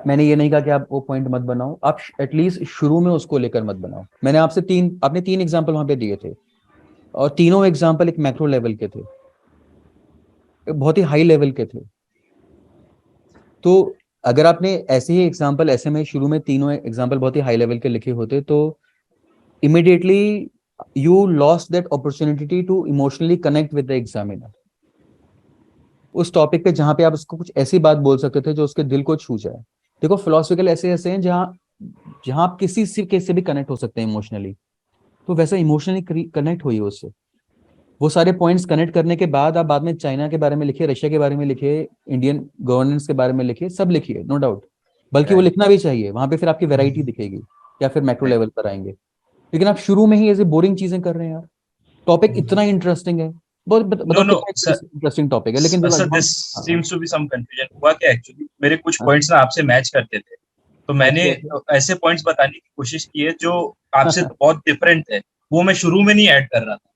S2: मैंने ये नहीं कहा कि आप वो point मत बनाओ, आप एटलीस्ट शुरू में उसको लेकर मत बनाओ. मैंने आपने 3 एग्जांपल वहां पे दिए थे, और तीनों एग्जांपल एक मैक्रो लेवल के थे, बहुत ही हाई लेवल के थे. तो अगर आपने ऐसे ही एग्जांपल ऐसे में शुरू में तीनों एग्जांपल बहुत ही हाई लेवल के लिखे होते, तो immediately you lost that opportunity to emotionally connect with the examiner. उस टॉपिक पे जहां पे आप उसको कुछ ऐसी बात बोल सकते थे जो उसके दिल को छू जाए. देखो, फिलोसफिकल ऐसे हैं जहां आप किसी से भी कनेक्ट हो सकते हैं इमोशनली. तो वैसा इमोशनली कनेक्ट हुई उससे. वो सारे पॉइंट्स कनेक्ट करने के बाद आप बाद में चाइना के बारे में लिखिए, रशिया के बारे में लिखिए, इंडियन गवर्नेंस के बारे में लिखिए, सब लिखिए, नो डाउट. बल्कि वो लिखना भी चाहिए. वहां पे फिर आपकी वैरायटी दिखेगी, या फिर मैक्रो लेवल पर आएंगे. लेकिन आप शुरू में ही ऐसे बोरिंग चीजें कर रहे हैं यार. टॉपिक इतना इंटरेस्टिंग है,
S1: No, sir.
S2: इंटरेस्टिंग टॉपिक है, लेकिन
S1: Sir, this seems to be some confusion. हुआ क्या एक्चुअली, मेरे कुछ पॉइंट्स ना आपसे मैच करते थे, तो मैंने ऐसे पॉइंट्स बताने की कोशिश की है जो आपसे बहुत डिफरेंट है. वो मैं शुरू में नहीं ऐड कर रहा था,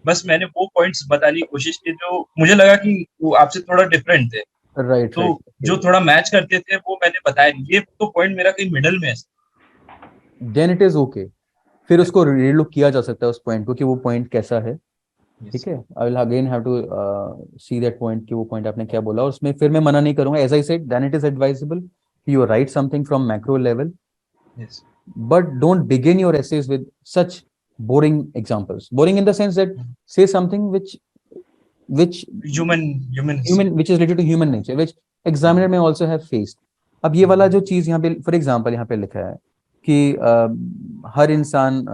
S1: बस मैंने वो पॉइंट्स बताने की कोशिश की जो मुझे लगा कि वो आपसे थोड़ा डिफरेंट थे.
S2: राइट.
S1: तो जो थोड़ा मैच करते थे वो मैंने बताया. ये तो पॉइंट मेरा कहीं मिडल में है.
S2: Then it is okay. फिर उसको रीलुक किया जा सकता है उस पॉइंट को कि वो पॉइंट कैसा है. ठीक है. I will again have to see that point कि वो पॉइंट आपने क्या बोला. उसमें फिर मैं मना नहीं करूंगा. As I said, then it is advisable you write something from macro level, but don't begin your essays with such boring examples. Boring in the sense that say something which
S1: human
S2: which is related to human nature, which examiner may also have faced. अब ये वाला जो चीज यहाँ पे for example यहाँ पे लिखा है कि हर इंसान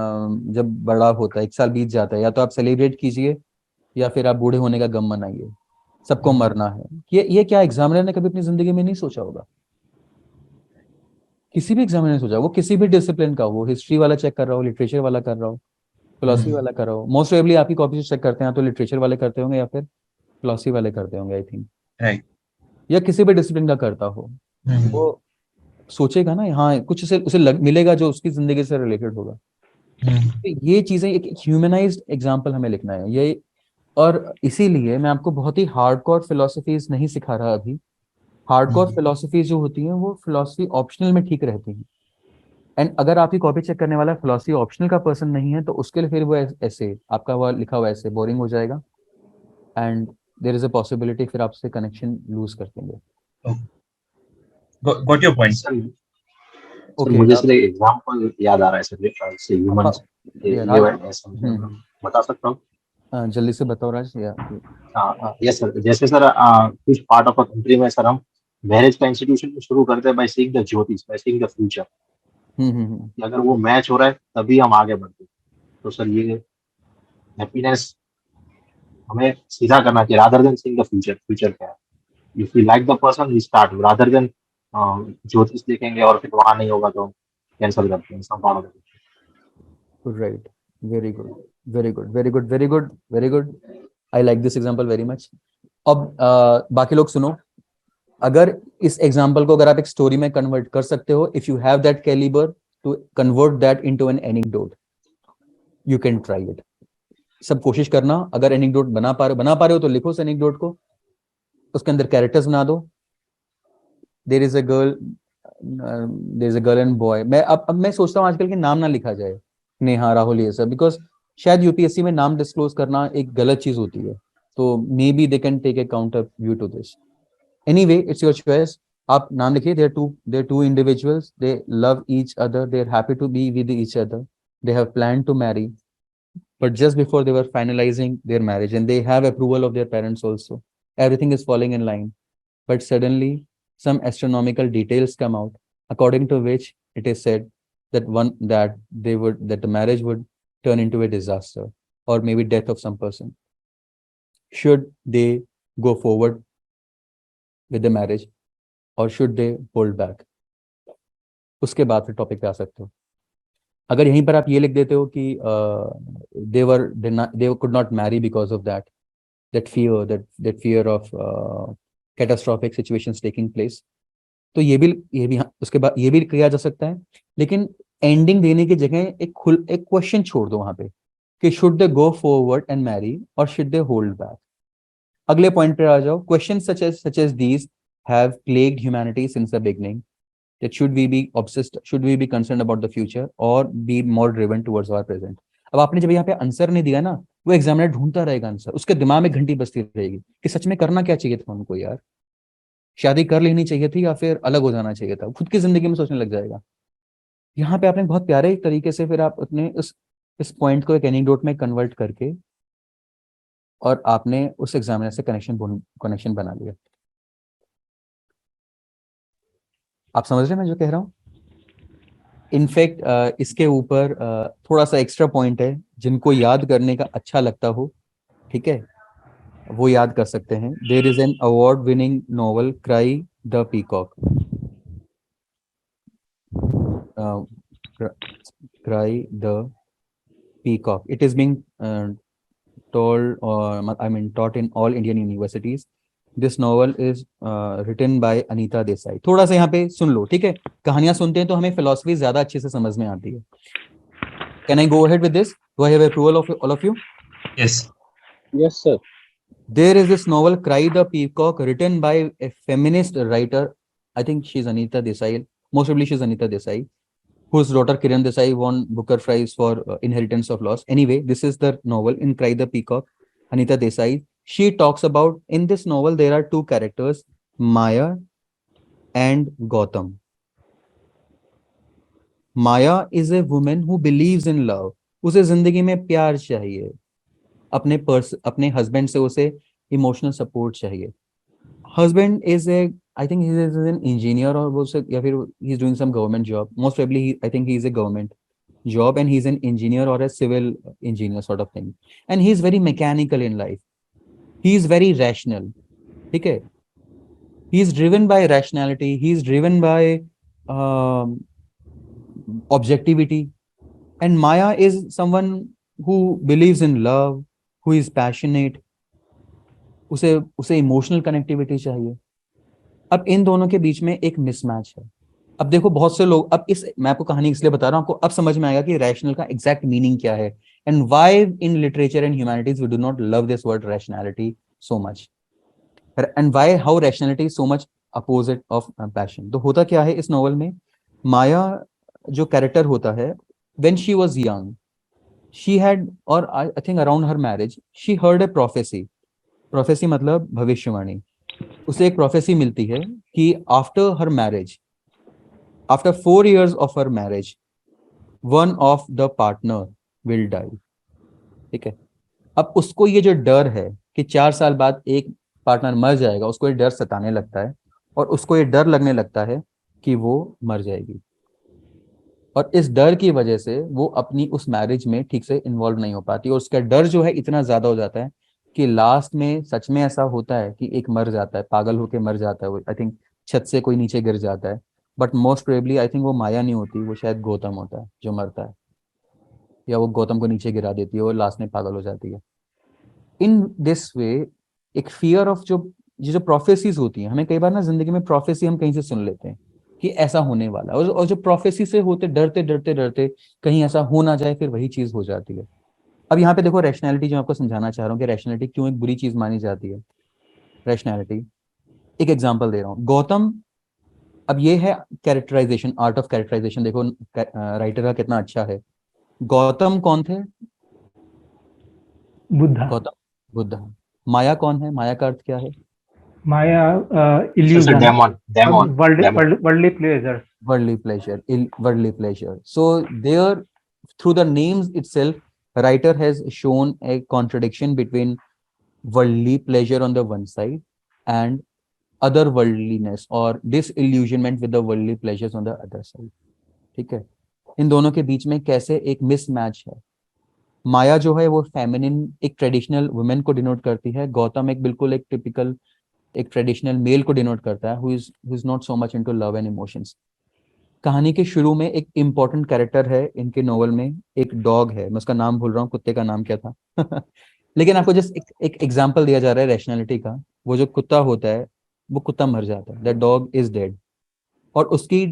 S2: जब बड़ा होता है, 1 साल बीत जाता है, या तो आप सेलिब्रेट कीजिए या फिर आप बूढ़े होने का गम मनाइए, सबको मरना है। ये क्या एग्जामिनर ने कभी अपनी जिंदगी में नहीं सोचा होगा? किसी भी एग्जामिनर ने सोचा, वो किसी भी डिसिप्लिन का हो, वो हिस्ट्री वाला चेक कर रहा हो, लिटरेचर वाला कर रहा हो, फिलोसफी वाला कर रहा हो। मोस्ट प्रोबेबली आपकी कॉपी से चेक करते हैं तो लिटरेचर वाले करते होंगे या फिर फिलोसफी वाले करते होंगे, आई थिंक।
S1: राइट।
S2: या किसी भी डिसिप्लिन का करता हो, वो सोचेगा ना, हाँ कुछ उसे मिलेगा जो उसकी जिंदगी से रिलेटेड होगा। तो ये चीजें, एक ह्यूमनाइज्ड एग्जाम्पल हमें लिखना है ये। और इसीलिए मैं आपको बहुत ही हार्डकोर फिलोसफीज नहीं सिखा रहा अभी। हार्डकोर फिलोसफीज जो होती हैं वो फिलोसफी ऑप्शनल में ठीक रहती हैं। एंड अगर आपकी कॉपी चेक करने वाला फिलोसफी ऑप्शनल का पर्सन नहीं है तो उसके लिए फिर वो ऐसे आपका वो लिखा हुआ ऐसे बोरिंग हो जाएगा, and there is a possibility फिर आपसे कनेक्शन लूज कर देंगे।
S1: Got your point.
S6: Sir
S2: okay,
S6: मुझे सिर्फ एग्जांपल याद आ रहा है सर से ह्यूमंस बता सकता हूँ।
S2: जल्दी से बताओ राज। या
S6: यस सर, जैसे सर कुछ पार्ट ऑफ अ कंट्री में सर हम मैरिज का इंस्टीट्यूशन शुरू करते हैं बाय सीइंग द ज्योतिष, बाय सीइंग द फ्यूचर। कि अगर वो मैच हो रहा है तभी हम आगे बढ़ते हैं। तो सर ये हैप्पीनेस हमें सीधा करना चाहिए rather than seeing the future. Future क्या है, if we like the person we start rather than ज्योतिष देखेंगे और फिर वहां नहीं होगा तो कैंसिल करते हैं सब part of the.
S2: Right, very good, very good, very good, very good, very good. I like this example very much. अब बाकी लोग सुनो, अगर इस एग्जाम्पल को अगर आप एक स्टोरी में कन्वर्ट कर सकते हो, if you have that calibre to convert that into an anecdote, you can try it. सब कोशिश करना, अगर एनेक्डोट बना पा रहे हो तो लिखो उस एनेक्डोट को, उसके अंदर कैरेक्टर्स बना दो। There is a girl and boy. मैं अब मैं सोचता हूँ आजकल के नाम ना लिखा जाए, नेहा, राहुल, ये सब, बिकॉज शायद यूपीएससी में नाम डिस्क्लोज करना एक गलत चीज होती है। तो maybe they can take a counter view to this. Anyway, it's your choice. आप नाम लिखिए। There two individuals, they love each other, they are happy to be with each other, they have plan to marry, but just before they were finalizing their marriage, and they have approval of their parents also, everything is falling in line. But suddenly some astronomical details come out, according to which it is said that the marriage would turn into a disaster, or maybe death of some person. Should they go forward with the marriage, or should they hold back? उसके बाद फिर topic पे आ सकते हो। अगर यहीं पर आप ये लिख देते हो कि they could not marry because of that fear of catastrophic situations taking place, तो ये भी उसके बाद ये भी किया जा सकता है। लेकिन एंडिंग देने की जगह एक क्वेश्चन छोड़ दो वहां पे कि should they go forward and marry और शुड दे होल्ड बैक। अगले पॉइंट पे आ जाओ। Question such as these have plagued humanity since the beginning. That should we be obsessed, should we be concerned about the future or be more driven towards our present? अब आपने जब यहाँ पे answer नहीं दिया ना, वो एग्जामिनर ढूंढता रहेगा आंसर, उसके दिमाग में घंटी बजती रहेगी कि सच में करना क्या चाहिए था उनको यार, शादी कर लेनी चाहिए थी या फिर अलग हो जाना चाहिए था, खुद की जिंदगी में सोचने लग जाएगा। यहाँ पे आपने बहुत प्यारे तरीके से फिर आप अपने इस पॉइंट को एक एनेक्डोट में कन्वर्ट करके और आपने उस एग्जामिनर से कनेक्शन बना लिया। आप समझ रहे हैं मैं जो कह रहा हूँ? इनफैक्ट इसके ऊपर थोड़ा सा एक्स्ट्रा पॉइंट है, जिनको याद करने का अच्छा लगता हो, ठीक है, वो याद कर सकते हैं। There is an award winning novel, cry the peacock. Cry the peacock, it is being taught in all Indian universities. This novel is written by Anita Desai. थोड़ा सा यहाँ पे सुन लो, ठीक है? कहानियां सुनते हैं तो हमें फिलोसफी ज्यादा अच्छे से समझ में आती है। Can I go ahead with this? Do I have approval of all of you?
S1: Yes.
S6: Yes sir.
S2: There is this novel, Cry the Peacock, written by a feminist writer. I think she's Anita Desai. Most probably she's Anita Desai, whose daughter Kiran Desai won Booker Prize for Inheritance of Loss. Anyway, this is the novel in Cry the Peacock, Anita Desai. She talks about, in this novel, there are two characters, Maya and Gautam. Maya is a woman who believes in love. उसे जिंदगी में प्यार चाहिए, अपने husband से उसे emotional support चाहिए। Husband is a I think he is an engineer or वो या फिर he's doing some government job. Most probably I think he is a government job and he's an engineer or a civil engineer sort of thing. And he's very mechanical in life. He is very rational. ठीक है? He is driven by rationality. He is driven by objectivity. And Maya is someone who believes in love, who is passionate. उसे emotional connectivity चाहिए. अब इन दोनों के बीच में एक mismatch है. अब देखो बहुत से लोग, अब इस मैं आपको कहानी इसलिए बता रहा हूं, आपको अब समझ में आएगा कि रैशनल का एग्जैक्ट मीनिंग क्या है and why in literature and humanities we do not love this word rationality so much and why how rationality so much opposite of passion. तो होता क्या है इस नॉवल में, माया जो कैरेक्टर होता है, when she was young she had, और I think around her marriage she heard a prophecy मतलब भविष्यवाणी. उसे एक प्रोफेसी मिलती है कि after her marriage, after 4 years of her marriage, one of the partner will die. ठीक है. अब उसको ये जो डर है कि 4 साल बाद एक पार्टनर मर जाएगा, उसको ये डर सताने लगता है और उसको ये डर लगने लगता है कि वो मर जाएगी. और इस डर की वजह से वो अपनी उस मैरिज में ठीक से इन्वॉल्व नहीं हो पाती और उसका डर जो है इतना ज्यादा हो जाता है कि लास्ट में सच में ऐसा होता है कि एक मर जाता है, पागल होके मर जाता है. आई थिंक छत से कोई नीचे गिर जाता है. But most probably I think वो माया नहीं होती, वो शायद गौतम होता है जो मरता है, या वो गौतम को नीचे गिरा देती है और लास्ट में पागल हो जाती है. इन दिस वे एक फियर ऑफ जो प्रोफेसीज होती हैं, हमें कई बार ना जिंदगी में प्रोफेसी हम कहीं से सुन लेते हैं कि ऐसा होने वाला है, और जो प्रोफेसी से होते डरते डरते डरते कहीं ऐसा हो ना जाए, फिर वही चीज हो जाती है. अब यहाँ पे देखो रैशनैलिटी, जो आपको समझाना चाह रहा हूँ कि रैशनैलिटी क्यों एक बुरी चीज मानी जाती है. रैशनैलिटी, एक एग्जांपल दे रहा हूँ. गौतम, अब ये है कैरेक्टराइजेशन, आर्ट ऑफ कैरेक्टराइजेशन. देखो राइटर का कितना अच्छा है. गौतम कौन थे?
S5: बुद्धा.
S2: गौतम बुद्ध. माया कौन है? माया का अर्थ क्या है?
S5: Maya,
S6: It's a
S5: illusion,
S6: demon.
S5: worldly pleasures.
S2: Worldly pleasure, worldly pleasure. So there, through the names itself, writer has shown a contradiction between worldly pleasure on the one side and other worldliness or disillusionment with the worldly pleasures on the other side. ठीक है. इन दोनों के बीच में कैसे एक mismatch है. माया जो है वो फेमिनिन, एक ट्रेडिशनल वुमेन को डिनोट करती है. गौतम एक बिल्कुल एक टिपिकल एक ट्रेडिशनल मेल को डिनोट करता है, who is not so much into love and emotions. कहानी के शुरू में एक इंपॉर्टेंट कैरेक्टर है इनके नोवेल में, एक डॉग है, मैं उसका नाम भूल रहा हूँ, कुत्ते का नाम क्या था लेकिन आपको जस्ट एक एग्जांपल दिया जा रहा है रैशनैलिटी का. वो जो कुत्ता होता है, वो कुत्ता मर जाता है, दैट डॉग इज डेड. और उसकी,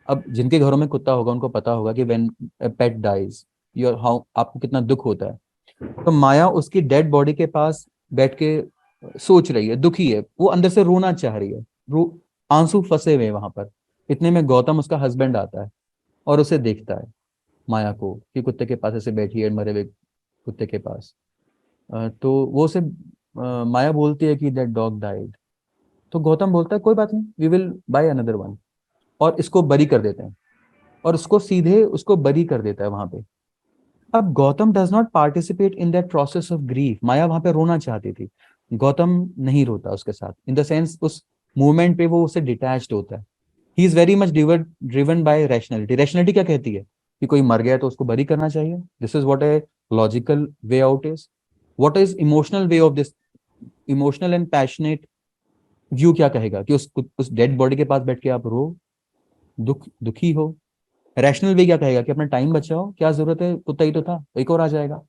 S2: अब जिनके घरों में कुत्ता होगा उनको पता होगा कि when a pet dies your how, आपको कितना दुख होता है. तो माया उसकी डेड बॉडी के पास बैठ के सोच रही है, दुखी है, वो अंदर से रोना चाह रही है, आंसू फंसे हुए वहां पर. इतने में गौतम, उसका हस्बैंड, आता है और उसे देखता है माया को कि कुत्ते के पास ऐसे बैठी है, मरे हुए कुत्ते के पास. तो वो उसे माया बोलती है कि दैट डॉग डाइड. तो गौतम बोलता है कोई बात नहीं, we will buy another one, और इसको बरी कर देते हैं, और उसको सीधे उसको बरी कर देता है वहां पे. अब Gautam does not participate in that process of grief. Maya वहां पे रोना चाहती थी, गौतम नहीं रोता उसके साथ, इन द सेंस उस मूवमेंट पे वो उससे डिटैच्ड होता है. He is very much driven by rationality. Rationality क्या कहती है कि कोई मर गया तो उसको बरी करना चाहिए. This is what a logical way out is. What is emotional way of this, emotional and passionate view क्या कहेगा कि उस डेड बॉडी के पास बैठ के आप रो, दुखी हो. रैशनल वे क्या कहेगा कि अपना टाइम बचाओ, क्या जरूरत है, कुत्ता ही तो था, एक और आ जाएगा.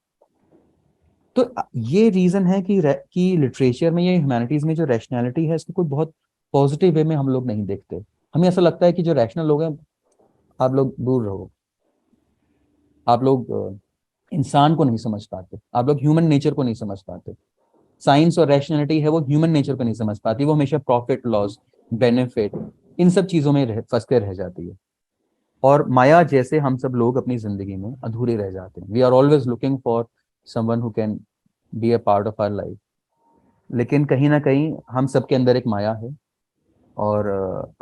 S2: तो ये रीजन है कि लिटरेचर में, ये ह्यूमैनिटीज में जो रैशनैलिटी है, इसको कोई बहुत पॉजिटिव वे में हम लोग नहीं देखते. हमें ऐसा लगता है कि जो रैशनल लोग हैं, आप लोग दूर रहो, आप लोग इंसान को नहीं समझ पाते, आप लोग ह्यूमन नेचर को नहीं समझ पाते. साइंस और रैशनैलिटी है वो ह्यूमन नेचर को नहीं समझ पाती, वो हमेशा प्रॉफिट, लॉस, बेनिफिट, इन सब चीजों में फंस के रह जाती है. और माया जैसे हम सब लोग अपनी जिंदगी में अधूरे रह जाते हैं. We are always looking for someone who can be a part of our life. लेकिन कहीं ना कहीं हम सबके अंदर एक माया है, और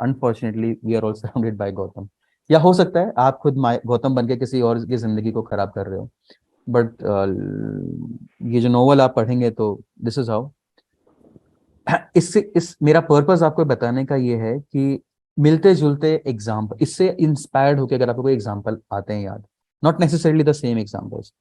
S2: unfortunately we are all surrounded by Gautam. या हो सकता है आप खुद गौतम बन के किसी और की जिंदगी को खराब कर रहे हो. बट ये जो नोवेल आप पढ़ेंगे तो दिस इज हाउ. इस मेरा पर्पस आपको बताने का ये है कि मिलते जुलते एग्जाम्पल, इससे इंस्पायर्ड होकर अगर आपको कोई एग्जाम्पल आते हैं याद, not necessarily the same examples,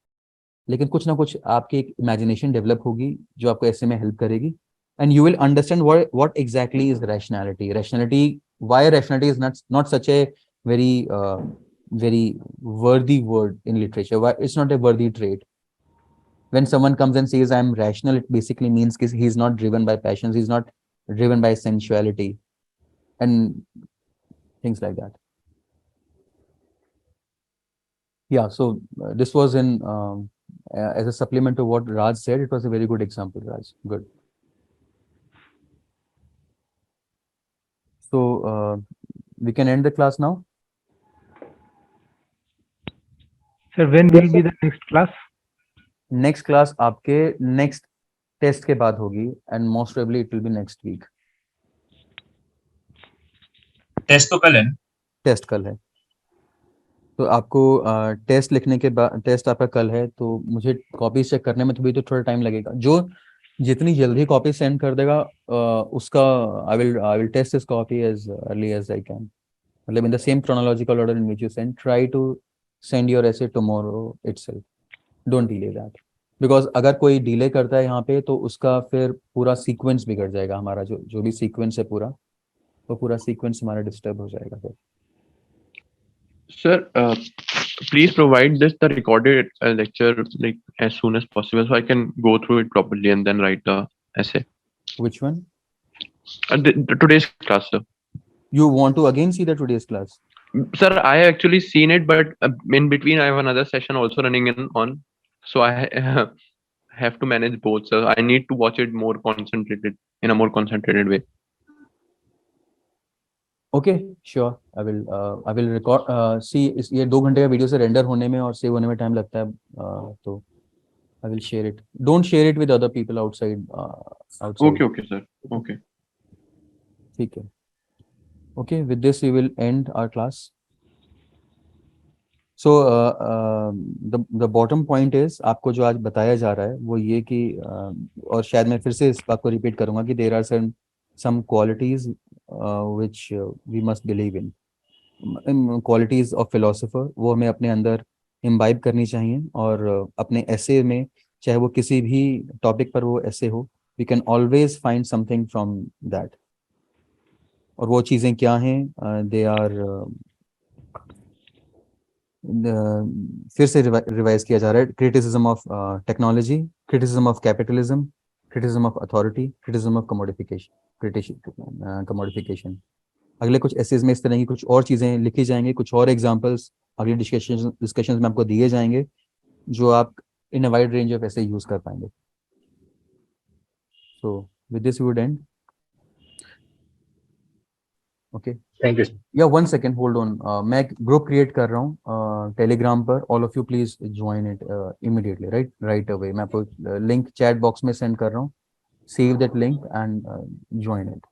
S2: लेकिन कुछ ना कुछ आपकी एक इमेजिनेशन डेवलप होगी जो आपको ऐसे में हेल्प करेगी, and you will understand what exactly is rationality, why rationality is not such A very worthy word in literature. Why it's not a worthy trait. When someone comes and says I'm rational, it basically means he's not driven by passions, he's not driven by sensuality and things like that. Yeah, so this was in as a supplement to what Raj said. It was a very good example, Raj. Good. So we can end the class now.
S5: Sir, when will be the next class?
S2: Next class आपके next test के बाद होगी, and most probably it will be next week.
S1: Test तो कल है.
S2: Test कल है, तो आपको टेस्ट लिखने के बाद, टेस्ट आपका कल है, तो मुझे कॉपी चेक करने में तो थोड़ा टाइम लगेगा. जो जितनी जल्दी कॉपी सेंड कर देगा उसका I will test this copy as early as I can, मतलब in the same chronological order in which you send. Try to send your essay tomorrow itself. Don't delay that, because अगर कोई delay करता है यहाँ पे तो उसका फिर पूरा सीक्वेंस बिगड़ जाएगा हमारा, जो भी सीक्वेंस है पूरा, तो पूरा सीक्वेंस हमारा डिस्टर्ब हो जाएगा फिर.
S7: Sir, please provide the recorded lecture like as soon as possible, so I can go through it properly and then write the essay.
S2: Which one?
S7: Today's class, sir.
S2: You want to again see the today's class?
S7: Sir, I actually seen it, but in between I have another session also running on, so I have to manage both, sir. I need to watch it more concentrated, in a more concentrated way.
S2: Okay, sure. I will record. See, ये 2 घंटे का video से render होने में और save होने में time लगता है, तो I will share it. Don't share it with other people outside.
S7: Okay, sir. Okay.
S2: ठीक है. Okay, with this we will end our class. So the bottom point is, आपको जो आज बताया जा रहा है वो ये कि और शायद मैं फिर से इस बात को रिपीट करूंगा कि there are some qualities which we must believe in. Qualities of philosopher, वो हमें अपने अंदर imbibe करनी चाहिए, और अपने essay में, चाहे वो किसी भी टॉपिक पर वो essay हो, we can always find something from that. और वो चीज़ें क्या हैं? They are फिर से रिवाइज किया जा रहा है. Criticism of technology, criticism of capitalism, criticism of authority, criticism of commodification. अगले कुछ एसेज में इस तरह की कुछ और चीज़ें लिखी जाएंगी, कुछ और एग्जांपल्स अगले डिस्कशंस में आपको दिए जाएंगे, जो आप in a wide range of ऐसे यूज कर पाएंगे. So with this we would end. Okay,
S6: thank you.
S2: या 1 सेकेंड होल्ड ऑन. मैं ग्रुप क्रिएट कर रहा हूँ टेलीग्राम पर. All of you please join it immediately, right away. मैं आपको लिंक चैट बॉक्स में सेंड कर रहा हूँ. Save that link and join it.